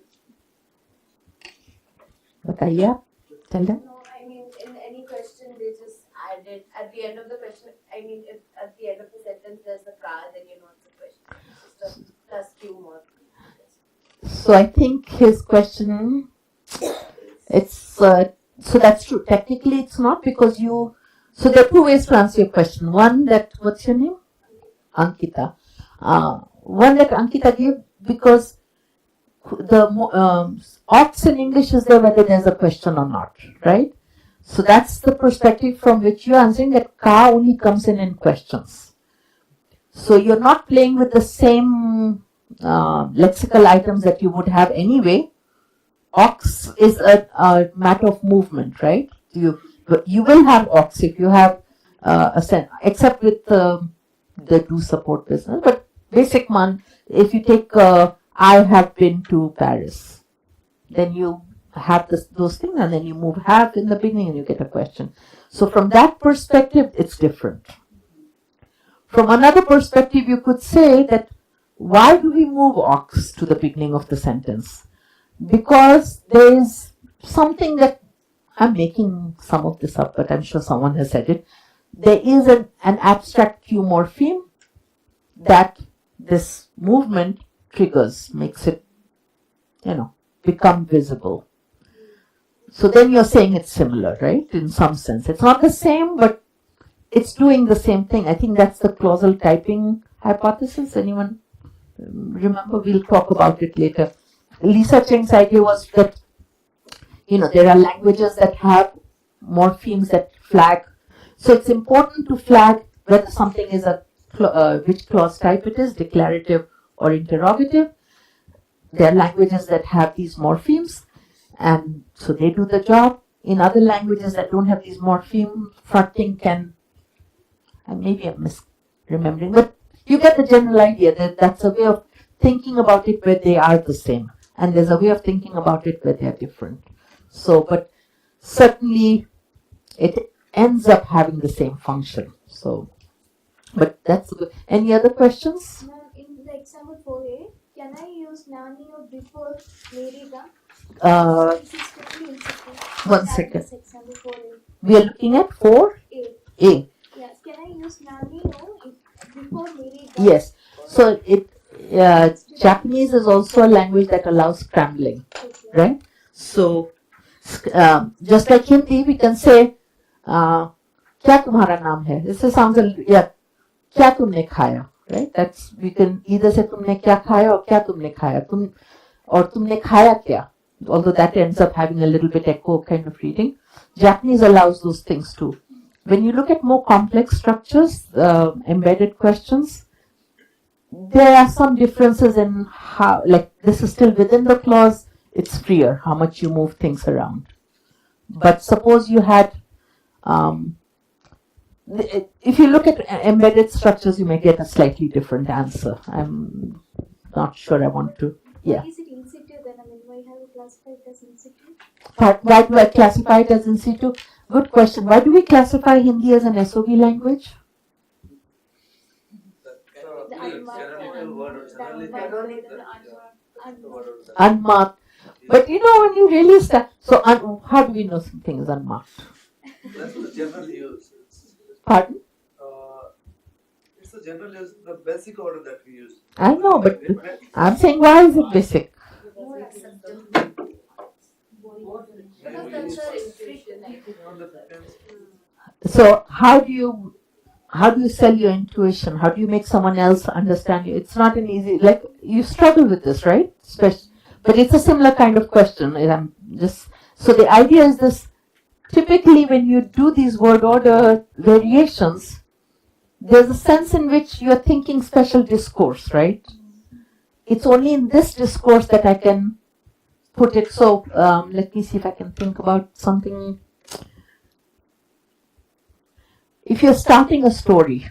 Bataiya, tell them. No, I mean, in any question, they just add it at the end of the question. I mean, if at the end of the sentence there's a ka, then you know it's a question. It's just a plus Q more. So I think his question, so that's true. Technically, it's not, because so there are two ways to answer your question. One, that, what's your name? Ankita. One that Ankita gave, because the ox in English is there whether there's a question or not, right? So that's the perspective from which you're answering, that ka only comes in questions. So you're not playing with the same lexical items that you would have anyway. Ox is a matter of movement, right? You will have ox if you have a sense, except with the do support business. But basic one, if you take I have been to Paris, then you have those things, and then you move have in the beginning and you get a question. So from that perspective, it's different. From another perspective, you could say that, why do we move ox to the beginning of the sentence? Because there is something that, I'm making some of this up, but I'm sure someone has said it. There is an abstract Q morpheme that this movement triggers, makes it, become visible. So then you're saying it's similar, right? In some sense. It's not the same, but it's doing the same thing. I think that's the clausal typing hypothesis. Anyone remember? We'll talk about it later. Lisa Cheng's idea was that, there are languages that have morphemes that flag. So it's important to flag whether something is which clause type it is, declarative or interrogative. There are languages that have these morphemes, and so they do the job. In other languages that don't have these morpheme, fronting can, and maybe I'm misremembering, but you get the general idea that that's a way of thinking about it where they are the same, and there's a way of thinking about it where they are different. So, but certainly it ends up having the same function. So, but that's good. Any other questions? Ma'am, in the example 4a, can I use Nani or before Merida? This is totally insecure. One second. This example 4a. We are looking at 4A. Yes, can I use Nani or before Merida? Yes. So Japanese is also a language that allows scrambling, right? So just like Hindi, we can say, क्या तुम्हारा नाम है? This sounds क्या तुमने खाया, right? That's, we can either say तुमने क्या खाया or क्या तुमने खाया, or तुमने खाया क्या, although that ends up having a little bit echo kind of reading. Japanese allows those things too. When you look at more complex structures, embedded questions, there are some differences in how, like this is still within the clause, it's freer how much you move things around. But suppose you had, if you look at embedded structures, you may get a slightly different answer. I'm not sure I want to, yeah. Why is it in situ then? I mean, why have you classified it as in situ? Why do I classify it as in situ? Good question. Why do we classify Hindi as an SOV language? Unmarked. But when you really start, so how do we know something is unmarked? That's the general use. Pardon? It's the general use, the basic order that we use. I know, but I'm saying why is it basic? More acceptable. Because that's our intuition, I think. So how do you sell your intuition? How do you make someone else understand you? It's not an easy, like you struggle with this, right? But it's a similar kind of question. So the idea is this: typically when you do these word order variations, there's a sense in which you are thinking special discourse, right? It's only in this discourse that I can put it. So let me see if I can think about something. If you're starting a story,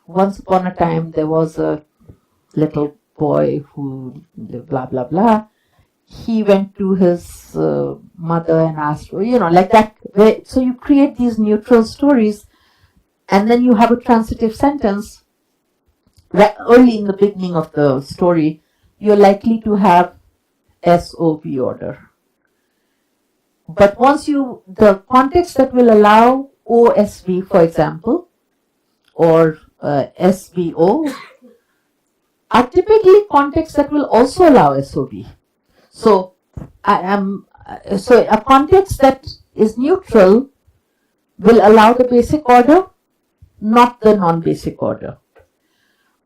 once upon a time there was a little boy who blah blah blah. He went to his mother and asked, like that. So you create these neutral stories, and then you have a transitive sentence. Early in the beginning of the story, you're likely to have SOV order. But once the context that will allow OSV, for example, or SVO, are typically contexts that will also allow SOV. So a context that is neutral will allow the basic order, not the non-basic order.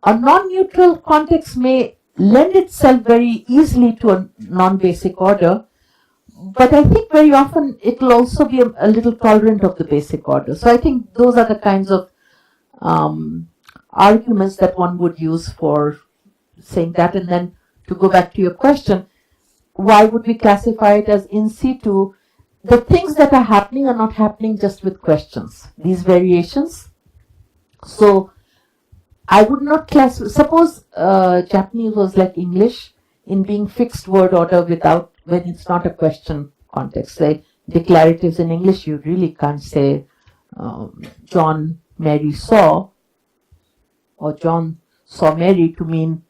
A non-neutral context may lend itself very easily to a non-basic order, but I think very often it will also be a little tolerant of the basic order. So I think those are the kinds of arguments that one would use for saying that. And then to go back to your question, why would we classify it as in situ? The things that are happening are not happening just with questions, these variations. So I would not suppose Japanese was like English in being fixed word order when it's not a question context. Like declaratives in English, you really can't say John, Mary saw, or John saw Mary to mean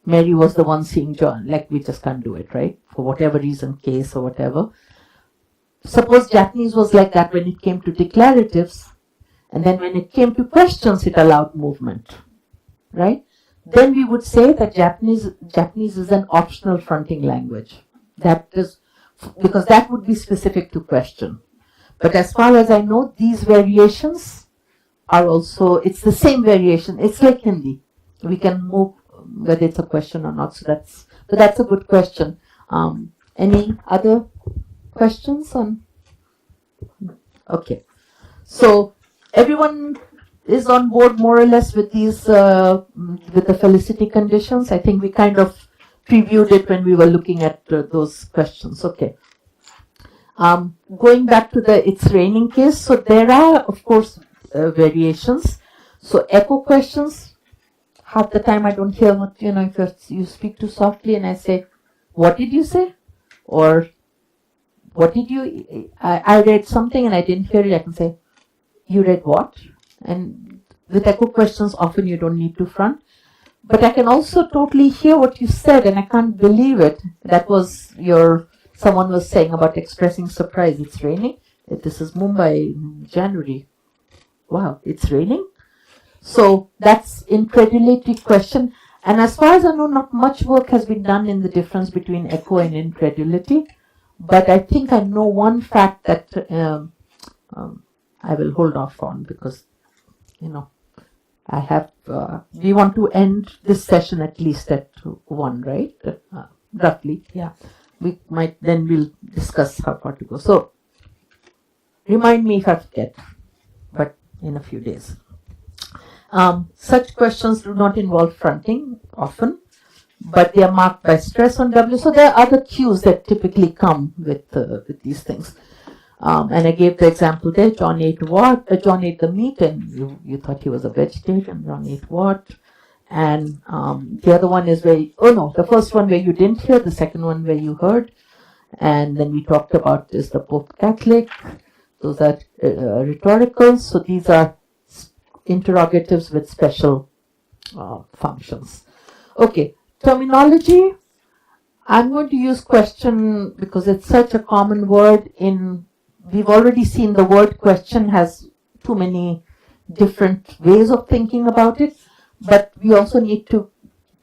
Mary was the one seeing John. Like we just can't do it, right? For whatever reason, case or whatever. Suppose Japanese was like that when it came to declaratives, and then when it came to questions, it allowed movement, right? Then we would say that Japanese is an optional fronting language. That is, because that would be specific to question. But as far as I know, these variations are also, it's the same variation. It's like Hindi. We can move whether it's a question or not. So that's a good question. Any other questions on? Okay. So everyone is on board more or less with these, with the felicity conditions. I think we kind of previewed it when we were looking at those questions. Okay. Going back to the it's raining case. So there are, of course, variations. So echo questions, half the time I don't hear what, if you speak too softly and I say, what did you say? Or what did you, I read something and I didn't hear it. I can say, you read what? And with echo questions, often you don't need to front. But I can also totally hear what you said and I can't believe it. That was someone was saying about expressing surprise. It's raining. This is Mumbai in January. Wow, it's raining. So that's incredulity question. And as far as I know, not much work has been done in the difference between echo and incredulity. But I think I know one fact that I will hold off on because, I have, we want to end this session at least at 1, right? Roughly, yeah. We'll discuss how far to go. So, remind me if I forget, but in a few days. Such questions do not involve fronting often, but they are marked by stress on W. So there are other cues that typically come with these things. And I gave the example there. John ate what? John ate the meat, and you thought he was a vegetarian. John ate what? And the other one is the first one where you didn't hear, the second one where you heard. And then we talked about is the Pope Catholic. Those are rhetorical. So these are interrogatives with special functions. Okay, terminology. I'm going to use question because it's such a common word. We've already seen the word question has too many different ways of thinking about it, but we also need to,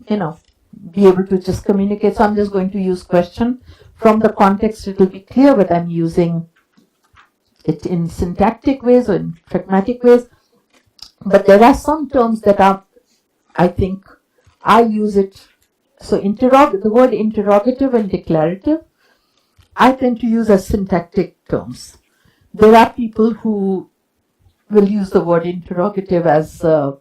be able to just communicate. So I'm just going to use question. From the context, it will be clear whether I'm using it in syntactic ways or in pragmatic ways. But there are some terms that I think I use it. So the word interrogative and declarative, I tend to use as syntactic terms. There are people who will use the word interrogative as the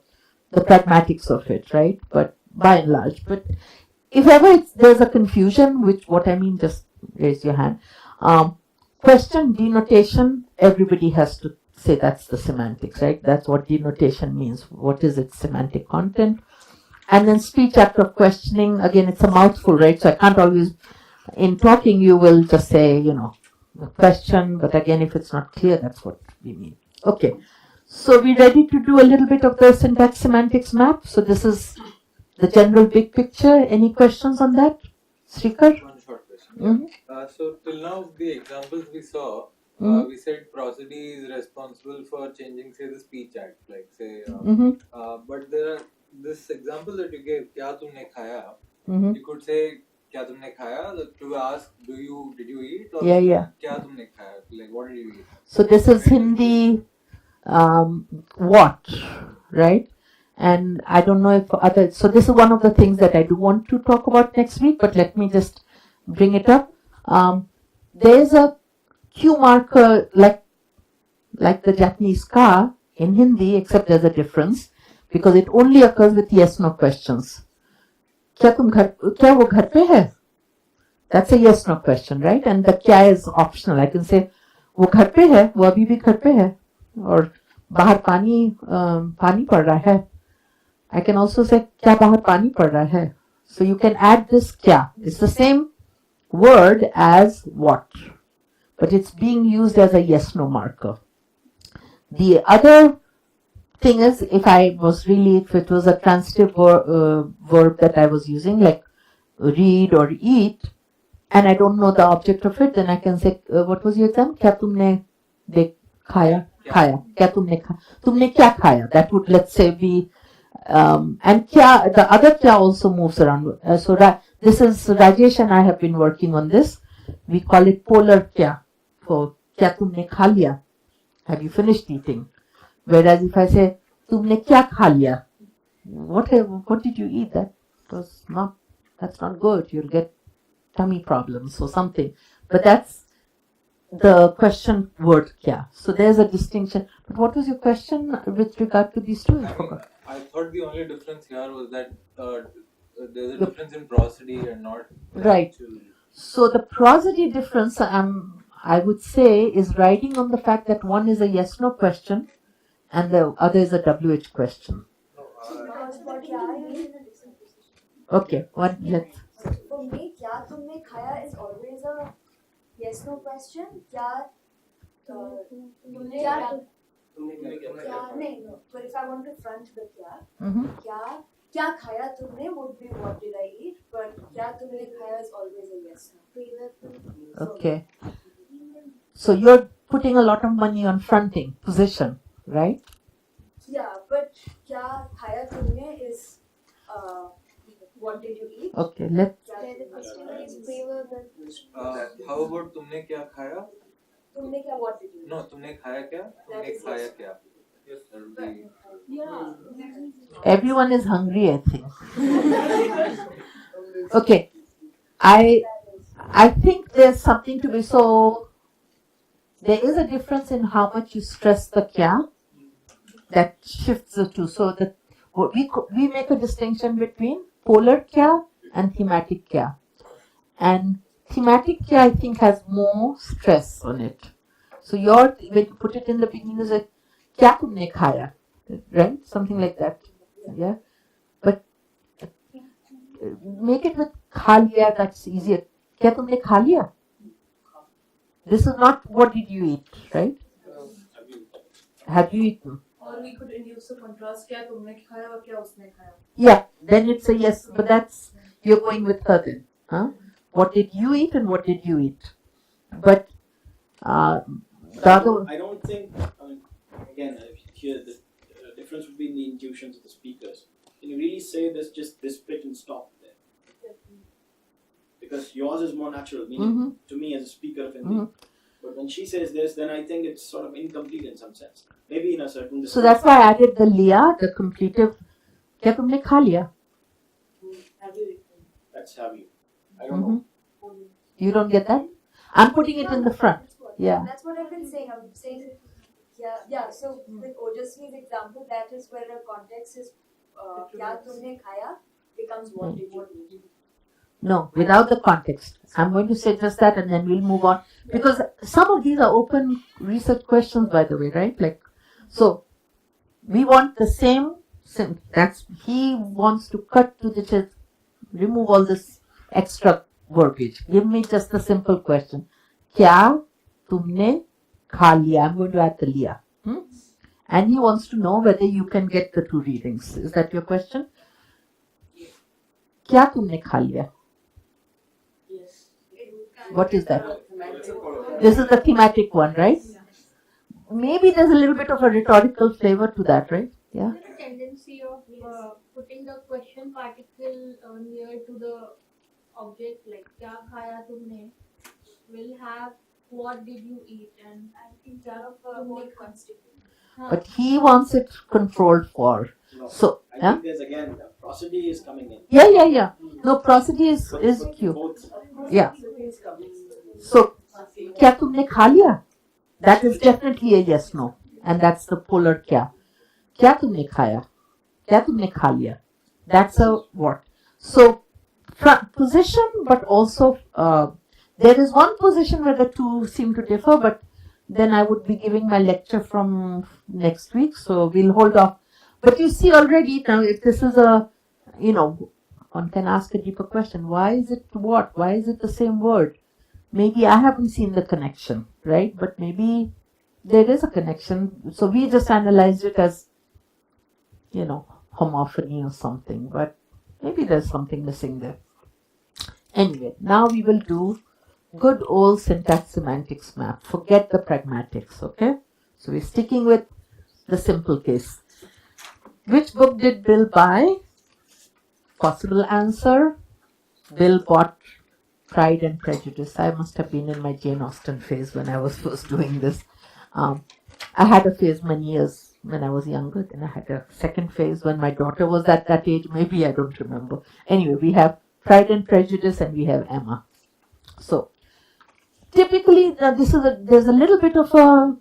pragmatics of it, right? But by and large, but if ever there's a confusion, what I mean, just raise your hand. Question denotation, everybody has to say that's the semantics, right? That's what denotation means. What is its semantic content? And then speech after questioning, again, it's a mouthful, right? So I can't always, in talking, you will just say, the question, but again, if it's not clear, that's what we mean. Okay, so we're ready to do a little bit of the syntax semantics map. So this is the general big picture. Any questions on that? Srikar? One short question. Mm-hmm. So till now, the examples we saw, we said prosody is responsible for changing, say, the speech act, like say, but there are this example that you gave, kya tumne khaya, you could say kya tumne khaya to ask did you eat, or kya tumne khaya, like what did you eat? So this is Hindi what, right? And I don't know if so this is one of the things that I do want to talk about next week, but let me just bring it up. There's a cue marker like the Japanese ka in Hindi, except there's a difference because it only occurs with yes/no questions. Kya wo ghar pe hai? That's a yes/no question, right? And the kya is optional. I can say wo ghar pe hai, wo abhi bhi ghar pe hai, or bahar pani pad raha hai. I can also say kya bahar pani pad raha hai. So you can add this kya. It's the same word as what, but it's being used as a yes/no marker. The other thing is, if it was a transitive verb that I was using, like read or eat, and I don't know the object of it, then I can say, what was your example? Kya tumne khaya? Khaya. Kya tumne khaya? Tumne kya khaya? That would, let's say, be, and kya, the other kya also moves around. This is Rajesh and I have been working on this. We call it polar kya. For क्या तुमने खा लिया? Have you finished eating? Whereas if I say, तुमने क्या खा लिया? What did you eat? That's not good. You'll get tummy problems or something. But that's the question word kya. So there's a distinction. But what was your question with regard to these two? I forgot. I thought the only difference here was that there's a difference in prosody and not Right. actual. So the prosody difference, I would say, is riding on the fact that one is a yes/no question and the other is a WH question. Okay, let's. For me, क्या तुमने खाया is always a yes/no question. क्या नहीं, no. But if I want to front the क्या खाया तुमने would be what did I eat, but क्या तुमने खाया is always a yes/no. Okay. So you're putting a lot of money on fronting position, right? Yeah, but क्या खाया तुमने is what did you eat? Okay, let's. How about तुमने क्या खाया? तुमने क्या what did you eat? No, तुमने खाया क्या? तुमने खाया क्या? Yes, that would be. Yeah. Everyone is hungry, I think. Okay, I think there's something to be so. There is a difference in how much you stress the kya. That shifts the two. So that we make a distinction between polar kya and thematic kya. And thematic kya, I think, has more stress on it. So when you put it in the beginning, is like kya tumne khaya, right? Something like that. Yeah. But make it with kha liya, that's easier. Kya tumne kha liya? This is not what did you eat, right? Have you eaten? Or we could induce a contrast. क्या तुमने खाया और क्या उसने खाया. Yeah, then it's a yes, but that's you're going with her then. Huh? What did you eat and what did you eat? But the other. I don't think. Again, here the difference would be in the intuitions of the speakers. Can you really say this just this bit and stop there? Because yours is more natural, meaning to me as a speaker of Hindi. But when she says this, then I think it's sort of incomplete in some sense. Maybe in a certain. So that's why I added the liya, the completive. क्या तुमने खा लिया? That's have you. I don't know. You don't get that? I'm putting it in the front. Yeah. That's what I've been saying. I'm saying, yeah. So with Ojasvi's example, that is where the context is क्या तुमने खाया becomes what did you eat. No, without the context. I'm going to say just that and then we'll move on. Because some of these are open research questions, by the way, right? Like, so we want the same. That's he wants to cut to the chase, remove all this extra verbiage. Give me just the simple question. क्या तुमने खा लिया? I'm going to add the liya. And he wants to know whether you can get the two readings. Is that your question? क्या तुमने खा लिया? What is that? This is the thematic one, right? Maybe there's a little bit of a rhetorical flavor to that, right? Yeah. There's a tendency of putting the question particle near to the object, like क्या खाया तुमने, will have what did you eat, and instead of whole constituent. But he wants it controlled for. No, So, I yeah? think there's again prosody is coming in. Yeah. No, prosody is cute. Both. Yeah. So, क्या तुमने खा लिया? That is definitely a yes, no. And that's the polar क्या. क्या तुमने खाया? क्या तुमने खा लिया? That's a what? So, position, but also, there is one position where the two seem to differ, but then I would be giving my lecture from next week, so we'll hold off. But you see already now, if this is one can ask a deeper question. Why is it what? Why is it the same word? Maybe I haven't seen the connection, right? But maybe there is a connection. So we just analyzed it as, homophony or something. But maybe there's something missing there. Anyway, now we will do good old syntax semantics map. Forget the pragmatics, okay? So we're sticking with the simple case. Which book did Bill buy? Possible answer. Bill bought Pride and Prejudice. I must have been in my Jane Austen phase when I was first doing this. I had a phase many years when I was younger, then I had a second phase when my daughter was at that age, maybe, I don't remember. Anyway, we have Pride and Prejudice and we have Emma. So, typically, there's a little bit of a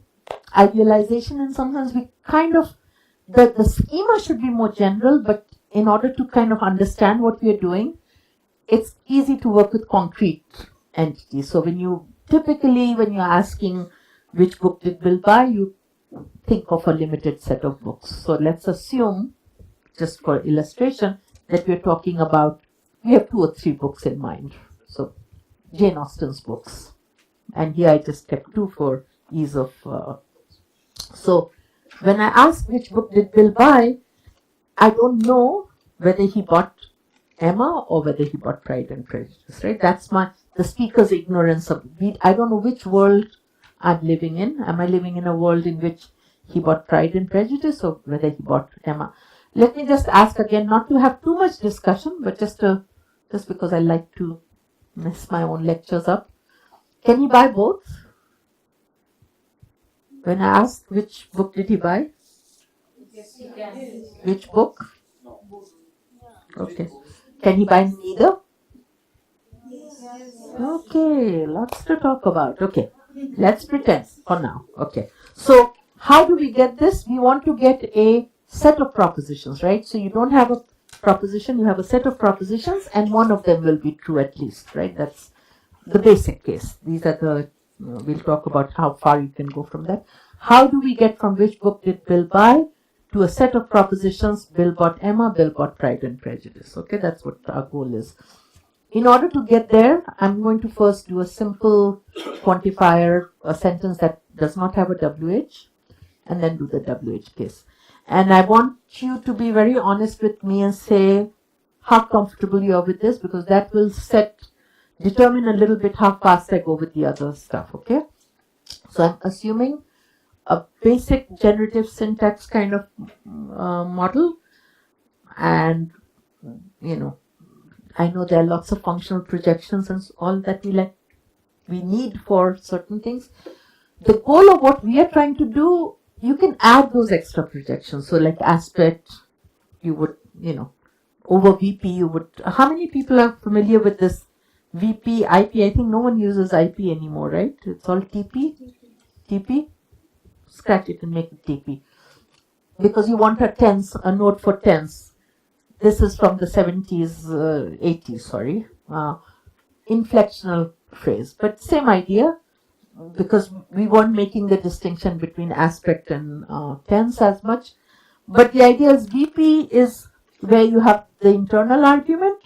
idealization in some sense. We kind of, the schema should be more general, but in order to kind of understand what we are doing, it's easy to work with concrete entities. So when you're asking which book did Bill buy, you think of a limited set of books. So let's assume, just for illustration, that we're talking about, we have 2 or 3 books in mind. So Jane Austen's books. And here I just kept 2 for ease of. So when I ask which book did Bill buy, I don't know whether he bought Emma or whether he bought Pride and Prejudice, right? That's the speaker's ignorance of it. I don't know which world I'm living in. Am I living in a world in which he bought Pride and Prejudice or whether he bought Emma? Let me just ask again, not to have too much discussion, but just because I like to mess my own lectures up. Can he buy both? When I ask which book did he buy? Yes, you can. Which book? Okay. Can he buy neither? Okay, lots to talk about. Okay, let's pretend for now. Okay, so how do we get this? We want to get a set of propositions, right? So you don't have a proposition, you have a set of propositions and one of them will be true at least, right? That's the basic case. These are the, we'll talk about how far you can go from that. How do we get from which book did Bill buy to a set of propositions? Bill bought Emma, Bill bought Pride and Prejudice. Okay, that's what our goal is. In order to get there, I'm going to first do a simple quantifier, a sentence that does not have a WH, and then do the WH case. And I want you to be very honest with me and say how comfortable you are with this, because that will determine a little bit how fast I go with the other stuff, okay? So I'm assuming a basic generative syntax kind of model, and I know there are lots of functional projections and all that we need for certain things. The goal of what we are trying to do, you can add those extra projections. So like aspect, you would, over VP, you would, how many people are familiar with this VP, IP? I think no one uses IP anymore, right? It's all TP? TP? Scratch it and make it TP. Because you want a node for tense. This is from the 70s, 80s, sorry. Inflectional phrase, but same idea, because we weren't making the distinction between aspect and tense as much. But the idea is VP is where you have the internal argument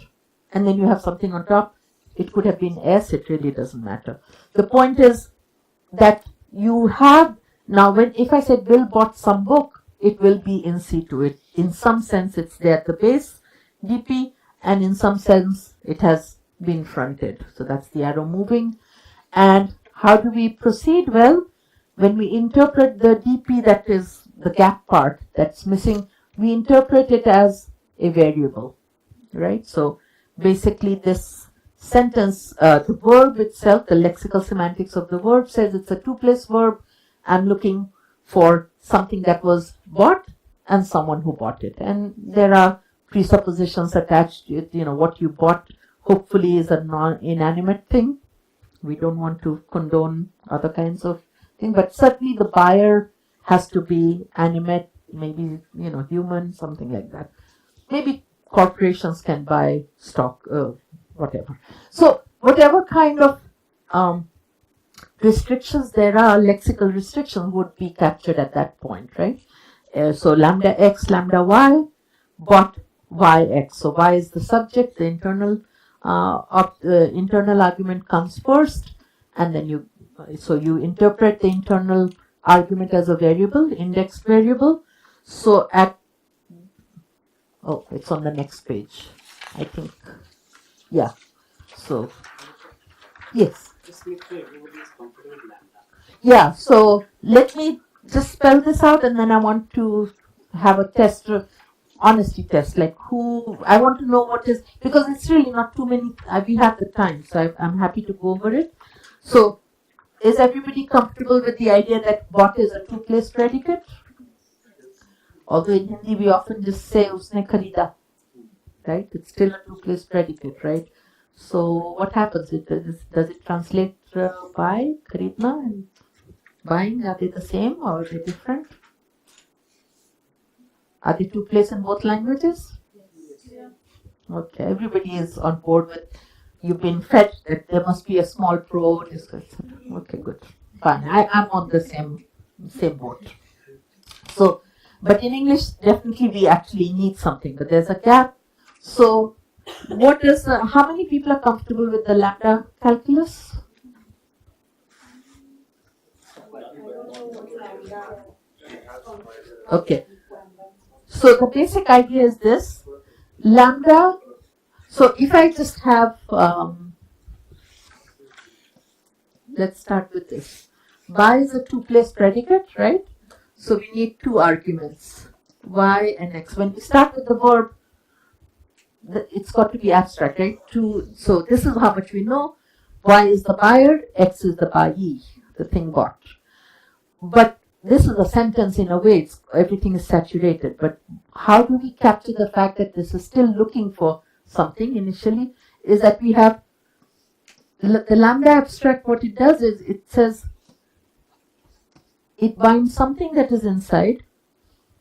and then you have something on top. It could have been S, it really doesn't matter. The point is that you have, now if I said Bill bought some book, it will be in C to it. In some sense, it's there at the base, DP, and in some sense, it has been fronted. So that's the arrow moving. And how do we proceed? Well, when we interpret the DP, that is the gap part that's missing, we interpret it as a variable, right? So basically this sentence, the verb itself, the lexical semantics of the verb says it's a two-place verb. I'm looking for something that was bought and someone who bought it. And there are presuppositions attached to it. What you bought hopefully is a non-inanimate thing. We don't want to condone other kinds of things, but certainly the buyer has to be animate, maybe, human, something like that. Maybe corporations can buy stock, whatever. So whatever kind of restrictions there are, lexical restrictions would be captured at that point, right? So lambda x, lambda y, bought yx. So y is the subject, the internal internal argument comes first, and then you interpret the internal argument as a variable, indexed variable. So it's on the next page, I think. Yeah. So, yes. Just make sure everybody is comfortable with lambda. Yeah, so let me just spell this out and then I want to have a test honesty test, like who, I want to know what is, because it's really not too many, we have the time, so I'm happy to go over it. So, is everybody comfortable with the idea that bought is a two-place predicate? Although in Hindi we often just say usne kharida, right? It's still a two-place predicate, right? So what happens? Does it translate buy, kharidna and buying? Are they the same or are they different? Are they two-place in both languages? Yeah. Okay, everybody is on board with, you've been fed that there must be a small pro. Okay, good. Fine, I'm on the same boat. So, but in English, definitely we actually need something, but there's a gap. So, what is, how many people are comfortable with the lambda calculus? Okay. So the basic idea is this, lambda, so if I just have, let's start with this. Y is a two-place predicate, right? So we need two arguments, y and x. When we start with the verb, it's got to be abstract, right? So this is how much we know. Y is the buyer, x is the buyee, the thing bought. But this is a sentence in a way, everything is saturated. But how do we capture the fact that this is still looking for something initially? Is that we have the lambda abstract, what it does is it says, it binds something that is inside,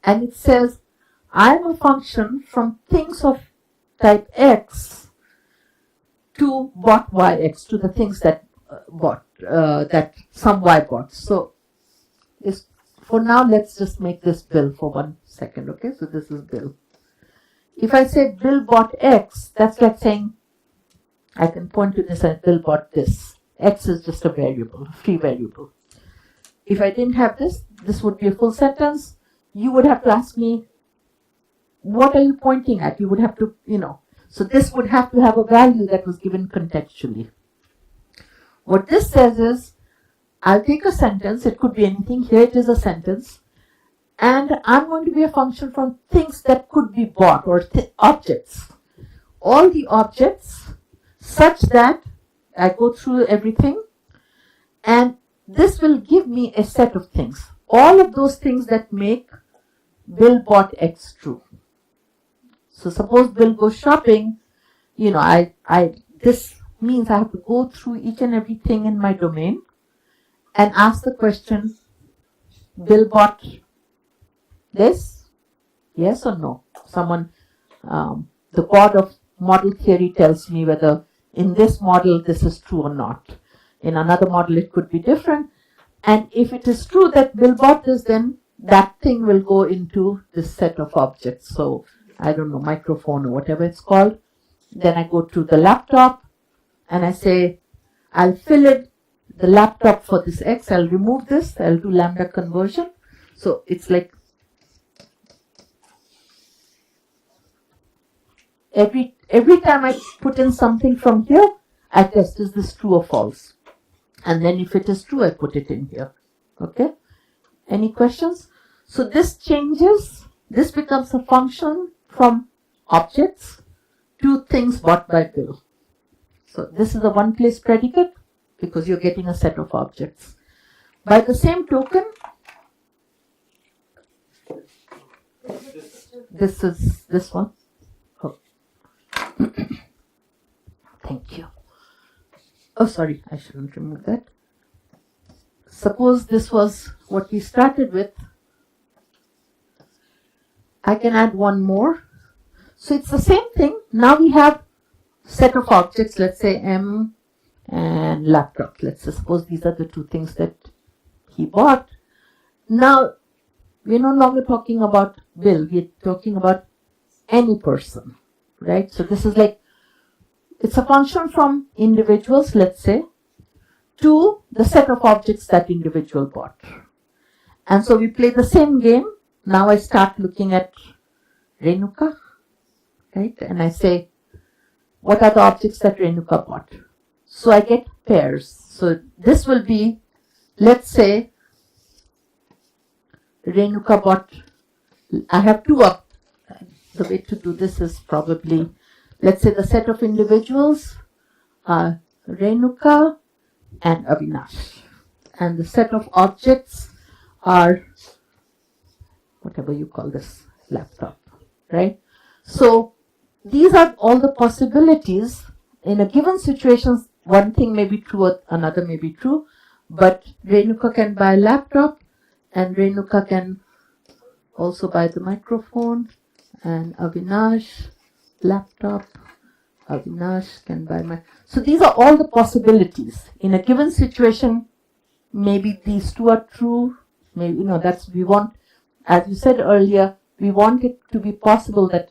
and it says, I am a function from things of type x to bought yx, to the things that that some y bought. So, for now, let's just make this Bill for 1 second, okay? So this is Bill. If I say Bill bought X, that's like saying, I can point to this and Bill bought this. X is just a variable, a free variable. If I didn't have this, this would be a full sentence. You would have to ask me, what are you pointing at? You would have to, so this would have to have a value that was given contextually. What this says is, I'll take a sentence, it could be anything, here it is a sentence, and I'm going to be a function from things that could be bought, or objects. All the objects, such that I go through everything, and this will give me a set of things. All of those things that make Bill bought X true. So suppose Bill goes shopping, this means I have to go through each and everything in my domain, and ask the question, Bill bought this? Yes or no? Someone, the god of model theory tells me whether in this model this is true or not. In another model it could be different. And if it is true that Bill bought this, then that thing will go into this set of objects. So, I don't know, microphone or whatever it's called. Then I go to the laptop and I say, I'll fill it the laptop for this X, I'll remove this, I'll do lambda conversion. So it's like every time I put in something from here, I test is this true or false. And then if it is true, I put it in here. Okay? Any questions? So this changes, this becomes a function from objects to things bought by Bill. So this is a one-place predicate, because you're getting a set of objects. By the same token, this is this one. Oh. Thank you. Oh, sorry, I shouldn't remove that. Suppose this was what we started with. I can add one more. So it's the same thing. Now we have set of objects, let's say M and laptop. Let's suppose these are the two things that he bought. Now, we're no longer talking about Bill, we're talking about any person, right? So this is like, it's a function from individuals, let's say, to the set of objects that individual bought. And so we play the same game. Now I start looking at Renuka, right? And I say, what are the objects that Renuka bought? So I get pairs. So this will be, let's say, Renuka bought, I have two the way to do this is probably, let's say the set of individuals are Renuka and Avinash. And the set of objects are whatever you call this laptop, right? So these are all the possibilities. In a given situation, one thing may be true or another may be true, but Renuka can buy a laptop and Renuka can also buy the microphone, and Avinash, laptop, Avinash can buy my... So these are all the possibilities. In a given situation, maybe these two are true, maybe, that's, we want, as you said earlier, we want it to be possible that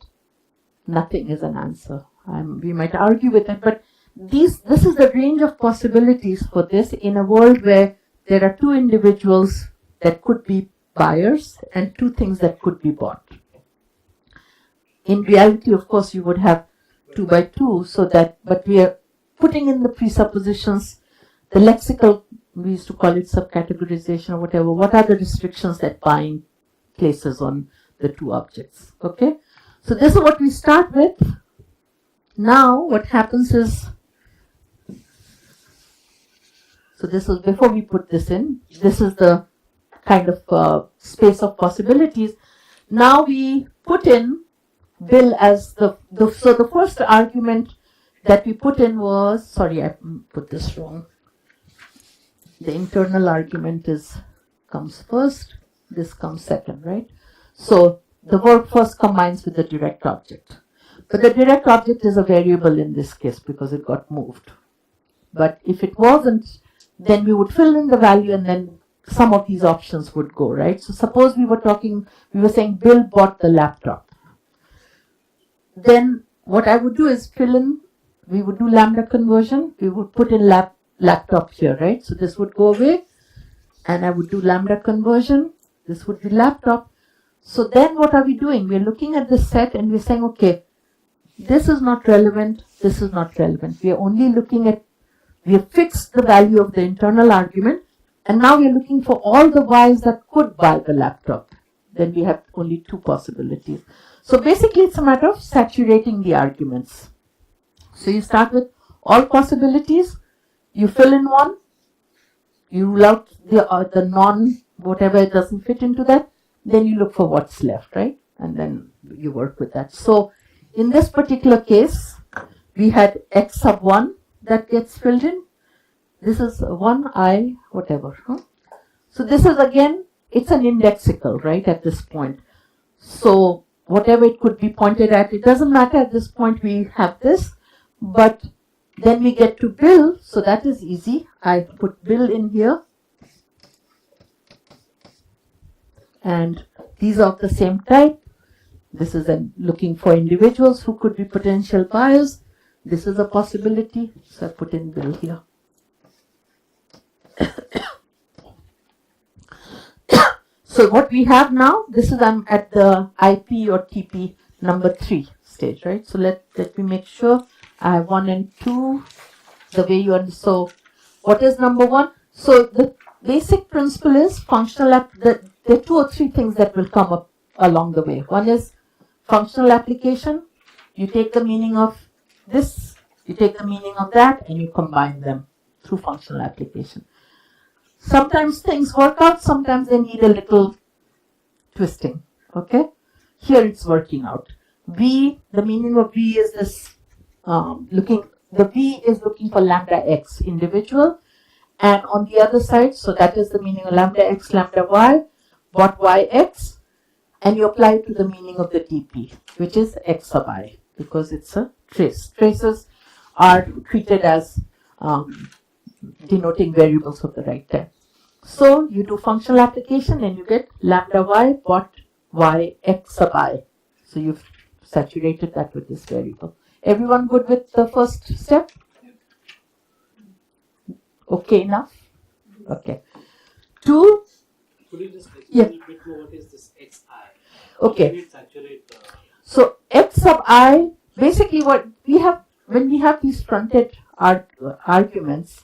nothing is an answer. We might argue with it, but this is the range of possibilities for this in a world where there are two individuals that could be buyers and two things that could be bought. In reality, of course, you would have 2 by 2, but we are putting in the presuppositions, the lexical, we used to call it subcategorization or whatever. What are the restrictions that buying places on the two objects? Okay, so this is what we start with. Now, what happens is, so this is before we put this in. This is the kind of space of possibilities. Now we put in Bill as so the first argument that we put in was, sorry, I put this wrong. The internal argument comes first, this comes second, right? So the verb first combines with the direct object. But the direct object is a variable in this case because it got moved. But if it wasn't, then we would fill in the value and then some of these options would go, right? So suppose we were saying Bill bought the laptop. Then what I would do is fill in, we would do lambda conversion, we would put in laptop here, right? So this would go away and I would do lambda conversion, this would be laptop. So then what are we doing? We're looking at the set and we're saying, okay, this is not relevant, this is not relevant. We are only looking at, we have fixed the value of the internal argument and now we are looking for all the y's that could buy the laptop. Then we have only two possibilities. So basically it's a matter of saturating the arguments. So you start with all possibilities, you fill in one, you rule out the non, whatever it doesn't fit into that, then you look for what's left, right? And then you work with that. So in this particular case, we had x sub 1 that gets filled in. This is 1i, whatever. So this is again, it's an indexical, right, at this point. So whatever it could be pointed at, it doesn't matter at this point, we have this. But then we get to Bill, so that is easy. I put Bill in here. And these are of the same type. This is looking for individuals who could be potential buyers. This is a possibility, so I put in Bill here. So what we have now, this is I'm at the IP or TP number 3 stage, right? So let me make sure I have 1 and 2, the way you understand. So what is number 1? So the basic principle is functional, there are 2 or 3 things that will come up along the way. One is functional application. You take the meaning of this, you take the meaning of that, and you combine them through functional application. Sometimes things work out, sometimes they need a little twisting, okay? Here it's working out. V, the meaning of V is this, the V is looking for lambda x individual, and on the other side, so that is the meaning of lambda x, lambda y, bot y x, and you apply it to the meaning of the DP, which is x sub I, because it's a trace. Traces are treated as denoting variables of the right type. So you do functional application and you get lambda y bot y x sub I. So you've saturated that with this variable. Everyone good with the first step? Okay enough? Okay. 2. Could you just explain a little bit more what is this xi? Okay. So x sub I, basically what we have, when we have these fronted arguments,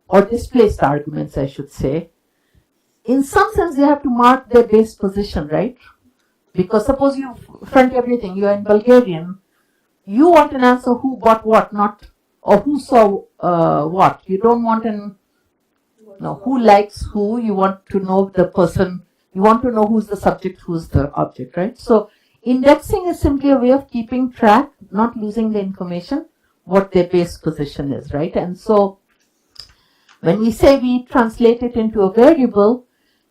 or displaced arguments, I should say, in some sense they have to mark their base position, right? Because suppose you front everything, you are in Bulgarian, you want an answer who bought what, not, or who saw what. You don't want who likes who, you want to know the person, you want to know who's the subject, who's the object, right? So indexing is simply a way of keeping track, not losing the information, what their base position is, right? And so when we say we translate it into a variable,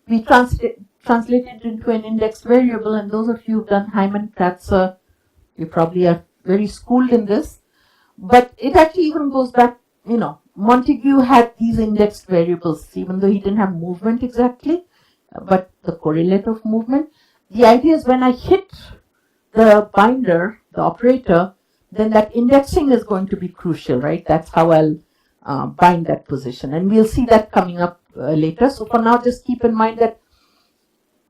we translate it into an indexed variable, and those of you who've done Hyman Kratzer, you probably are very schooled in this, but it actually even goes back, Montague had these indexed variables, even though he didn't have movement exactly, but the correlate of movement. The idea is when I hit the binder, the operator, then that indexing is going to be crucial, right? That's how I'll bind that position. And we'll see that coming up later. So for now, just keep in mind that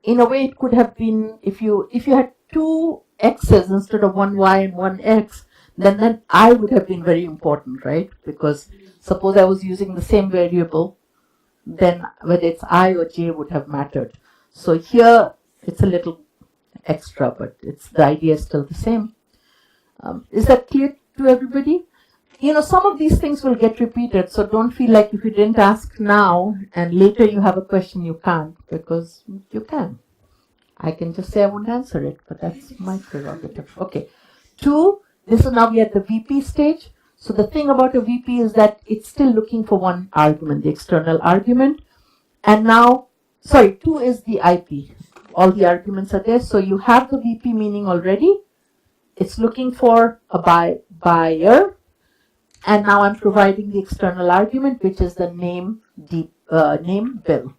in a way it could have been, if you had two x's instead of one y and one x, then I would have been very important, right? Because suppose I was using the same variable, then whether it's I or j would have mattered. So here it's a little extra, but the idea is still the same. Is that clear to everybody? Some of these things will get repeated, so don't feel like if you didn't ask now and later you have a question, you can't, because you can. I can just say I won't answer it, but that's my prerogative. Okay. 2, this is now we are at the VP stage. So the thing about a VP is that it's still looking for one argument, the external argument. And now, 2 is the IP. All the arguments are there. So you have the VP meaning already. It's looking for a buyer. And now I'm providing the external argument, which is the name Bill.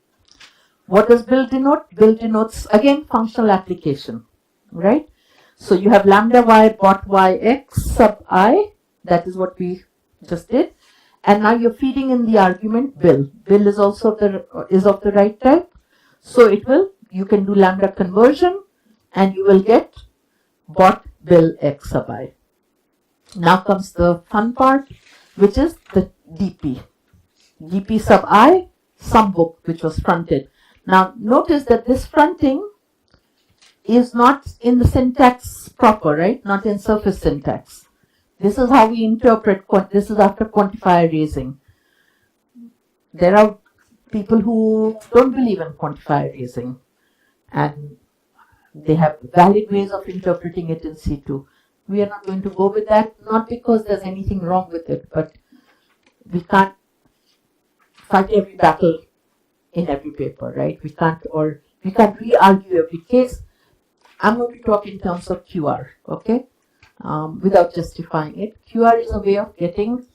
What does Bill denote? Bill denotes, again, functional application, right? So you have lambda y bot y x sub I. That is what we just did. And now you're feeding in the argument Bill. Bill is also of the right type. So you can do lambda conversion and you will get bot Bill x sub I. Now comes the fun part, which is the DP. DP sub I, some book which was fronted. Now notice that this fronting is not in the syntax proper, right? Not in surface syntax. This is how we interpret, this is after quantifier raising. There are people who don't believe in quantifier raising, and they have valid ways of interpreting it in C2. We are not going to go with that, not because there's anything wrong with it, but we can't fight every battle in every paper, right? We can't re-argue every case. I'm going to talk in terms of QR, okay? Without justifying it. QR is a way of getting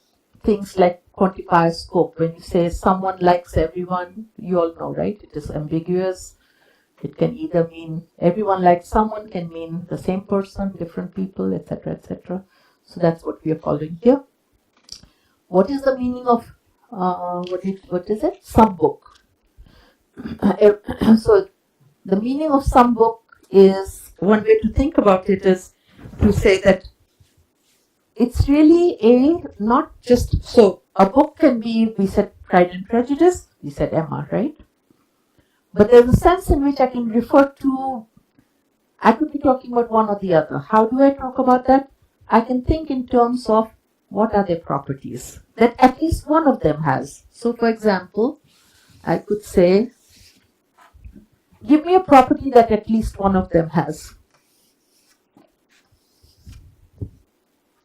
things like quantifier scope. When you say someone likes everyone, you all know, right? It is ambiguous. It can either mean everyone likes someone, can mean the same person, different people, etc., etc. So that's what we are following here. What is the meaning of what is it? Some book. So the meaning of some book is, one way to think about it is to say that it's really not just, so a book can be, we said Pride and Prejudice, we said Emma, right? But there's a sense in which I can refer to, I could be talking about one or the other. How do I talk about that? I can think in terms of what are their properties that at least one of them has. So for example, I could say, give me a property that at least one of them has.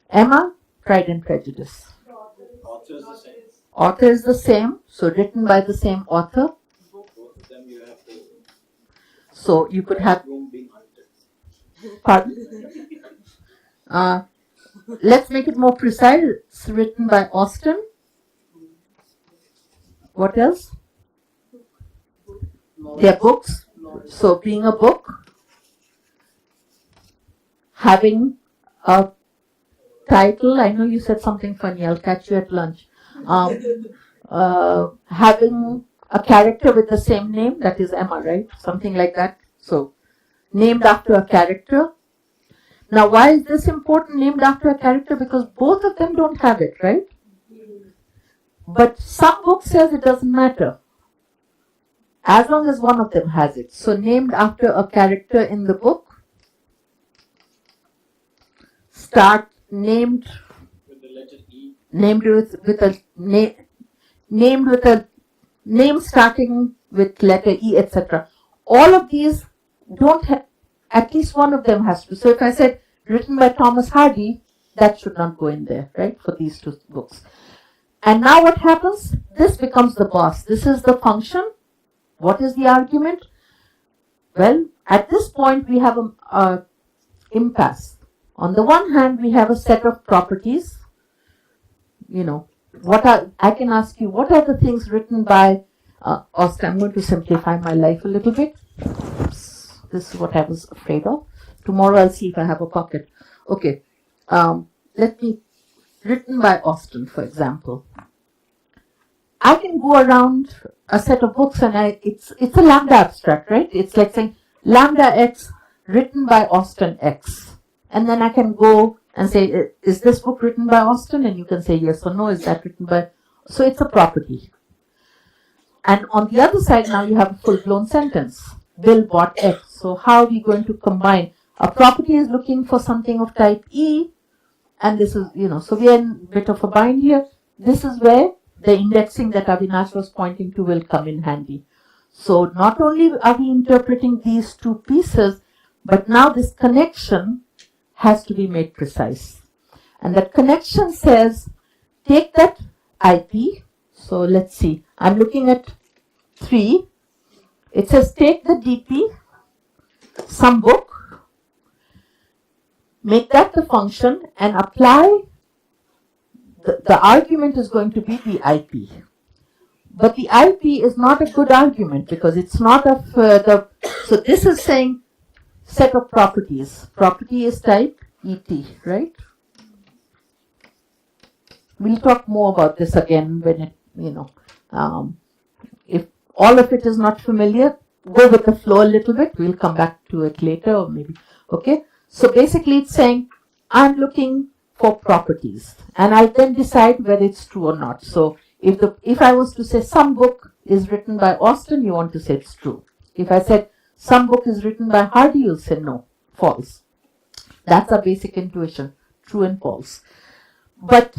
Emma, Pride and Prejudice. Author is the same. Author is the same, so written by the same author. Both of them you have to. So you could have. Room being hunted. Pardon? Let's make it more precise. It's written by Austen. What else? They're books. So being a book, having a title, I know you said something funny, I'll catch you at lunch. Having a character with the same name, that is Emma, right? Something like that. So, named after a character. Now, why is this important, named after a character? Because both of them don't have it, right? But some book says it doesn't matter, as long as one of them has it. So, named after a character in the book, start named With the letter E. named with a named with a name starting with letter E, etc. All of these don't have, at least one of them has to. So if I said written by Thomas Hardy, that should not go in there, right, for these two books. And now what happens? This becomes the boss. This is the function. What is the argument? Well, at this point we have a impasse. On the one hand, we have a set of properties. You know, I can ask you, what are the things written by Austin? I'm going to simplify my life a little bit. Oops, this is what I was afraid of. Tomorrow I'll see if I have a pocket. Okay, written by Austin, for example. I can go around a set of books and it's a lambda abstract, right? It's like saying lambda X written by Austin X. And then I can go and say, is this book written by Austin? And you can say yes or no. Is that written by? So it's a property. And on the other side, now you have a full-blown sentence. Bill bought X. So how are we going to combine? A property is looking for something of type E. And this is, so we are in a bit of a bind here. This is where the indexing that Avinash was pointing to will come in handy. So not only are we interpreting these two pieces, but now this connection has to be made precise. And that connection says, take that IP. So let's see, I'm looking at 3. It says take the DP, some book, make that the function and apply, the argument is going to be the IP. But the IP is not a good argument because it's not of so this is saying set of properties. Property is type ET, right? We'll talk more about this again when it, if all of it is not familiar, go with the flow a little bit. We'll come back to it later or maybe, okay? So basically it's saying, I'm looking for properties and I'll then decide whether it's true or not. So if I was to say some book is written by Austin, you want to say it's true. If I said some book is written by Hardy, you'll say no, false. That's our basic intuition, true and false. But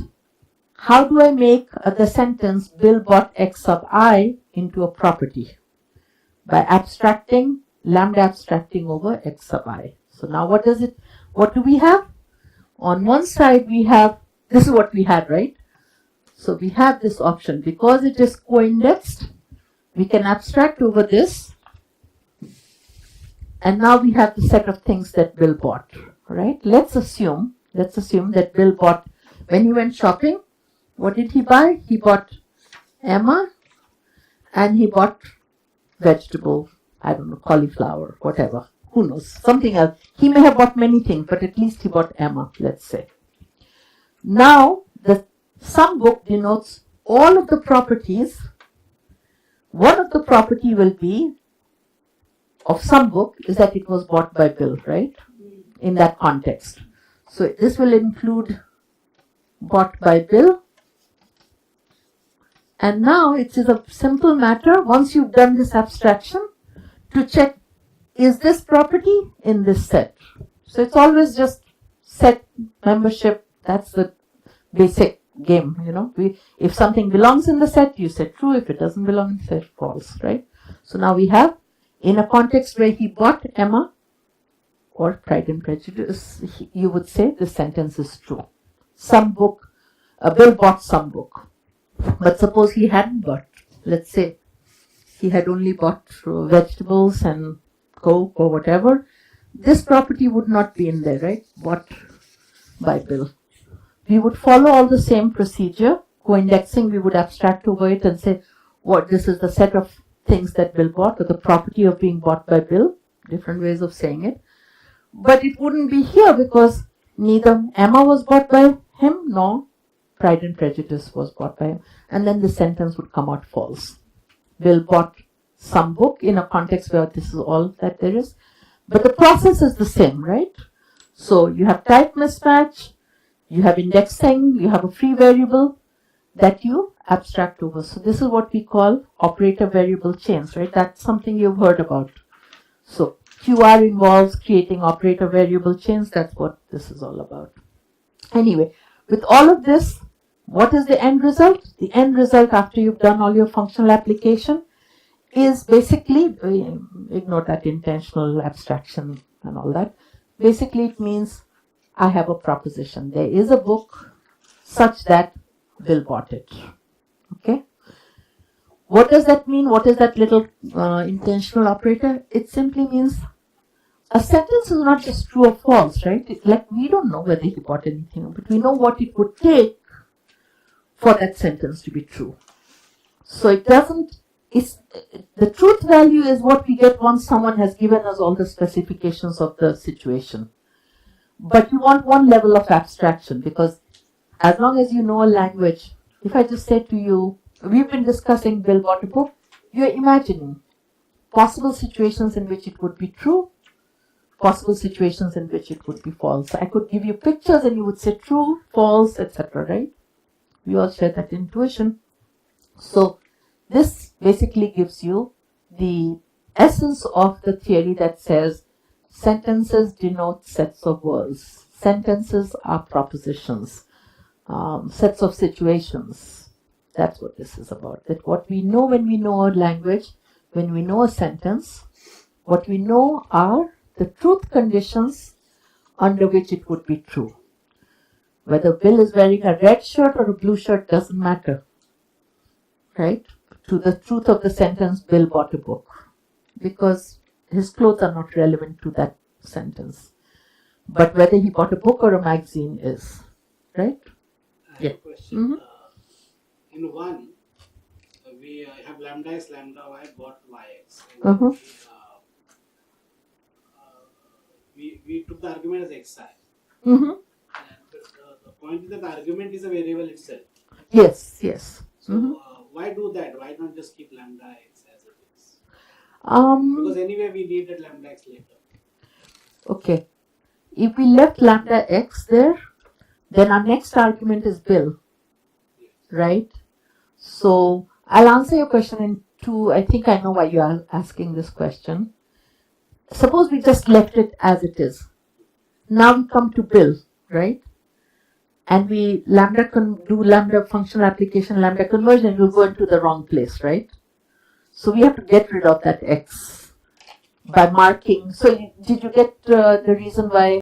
how do I make the sentence Bill bought X sub I into a property? By abstracting, lambda abstracting over X sub I. So now what do we have? On one side we have, this is what we had, right? So we have this option. Because it is co-indexed, we can abstract over this. And now we have the set of things that Bill bought, right? Let's assume that Bill bought, when he went shopping, what did he buy? He bought Emma and he bought vegetable, I don't know, cauliflower, whatever. Who knows? Something else. He may have bought many things, but at least he bought Emma, let's say. Now, the some book denotes all of the properties. One of the property will be of some book is that it was bought by Bill, right? In that context. So this will include bought by Bill. And now it is a simple matter, once you've done this abstraction, to check, is this property in this set? So it's always just set membership. That's the basic game, if something belongs in the set, you say true. If it doesn't belong in the set, false, right? So now we have, in a context where he bought Emma or Pride and Prejudice, you would say the sentence is true. Some book, Bill bought some book. But suppose he hadn't bought, let's say he had only bought vegetables and Coke or whatever, this property would not be in there, right? Bought by Bill. We would follow all the same procedure. Co-indexing, we would abstract over it and say, this is the set of things that Bill bought, or the property of being bought by Bill. Different ways of saying it. But it wouldn't be here because neither Emma was bought by him nor Pride and Prejudice was bought by him. And then the sentence would come out false. Bill bought some book in a context where this is all that there is. But the process is the same, right? So you have type mismatch, you have indexing, you have a free variable that you abstract over. So this is what we call operator variable chains, right? That's something you've heard about. So QR involves creating operator variable chains. That's what this is all about. Anyway, with all of this, what is the end result? The end result after you've done all your functional application is basically, ignore that intentional abstraction and all that. Basically, it means I have a proposition. There is a book such that Bill bought it. Okay? What does that mean? What is that little intentional operator? It simply means a sentence is not just true or false, right? Like we don't know whether he bought anything, but we know what it would take for that sentence to be true. So it doesn't, the truth value is what we get once someone has given us all the specifications of the situation. But you want one level of abstraction, because as long as you know a language, if I just say to you, we've been discussing Bill bought a book, you're imagining possible situations in which it would be true, possible situations in which it would be false. I could give you pictures and you would say true, false, etc., right? We all share that intuition. So this basically gives you the essence of the theory that says sentences denote sets of words. Sentences are propositions, sets of situations. That's what this is about. That what we know when we know a language, when we know a sentence, what we know are the truth conditions under which it would be true. Whether Bill is wearing a red shirt or a blue shirt doesn't matter, right? To the truth of the sentence, Bill bought a book, because his clothes are not relevant to that sentence. But whether he bought a book or a magazine is, right? I have a question. Mm-hmm. In one, we have lambda x lambda y bought yx. Mm-hmm. We took the argument as xi. Mm-hmm. The point is that the argument is a variable itself. Yes, yes. So Mm-hmm. Why do that? Why not just keep lambda x as it is? Um, Because anyway we need that lambda x later. Okay. If we left lambda x there, then our next argument is Bill, right? So I'll answer your question in two. I think I know why you are asking this question. Suppose we just left it as it is. Now we come to Bill, right? And we do lambda functional application, lambda conversion, you'll go into the wrong place, right? So we have to get rid of that x by marking. So did you get the reason why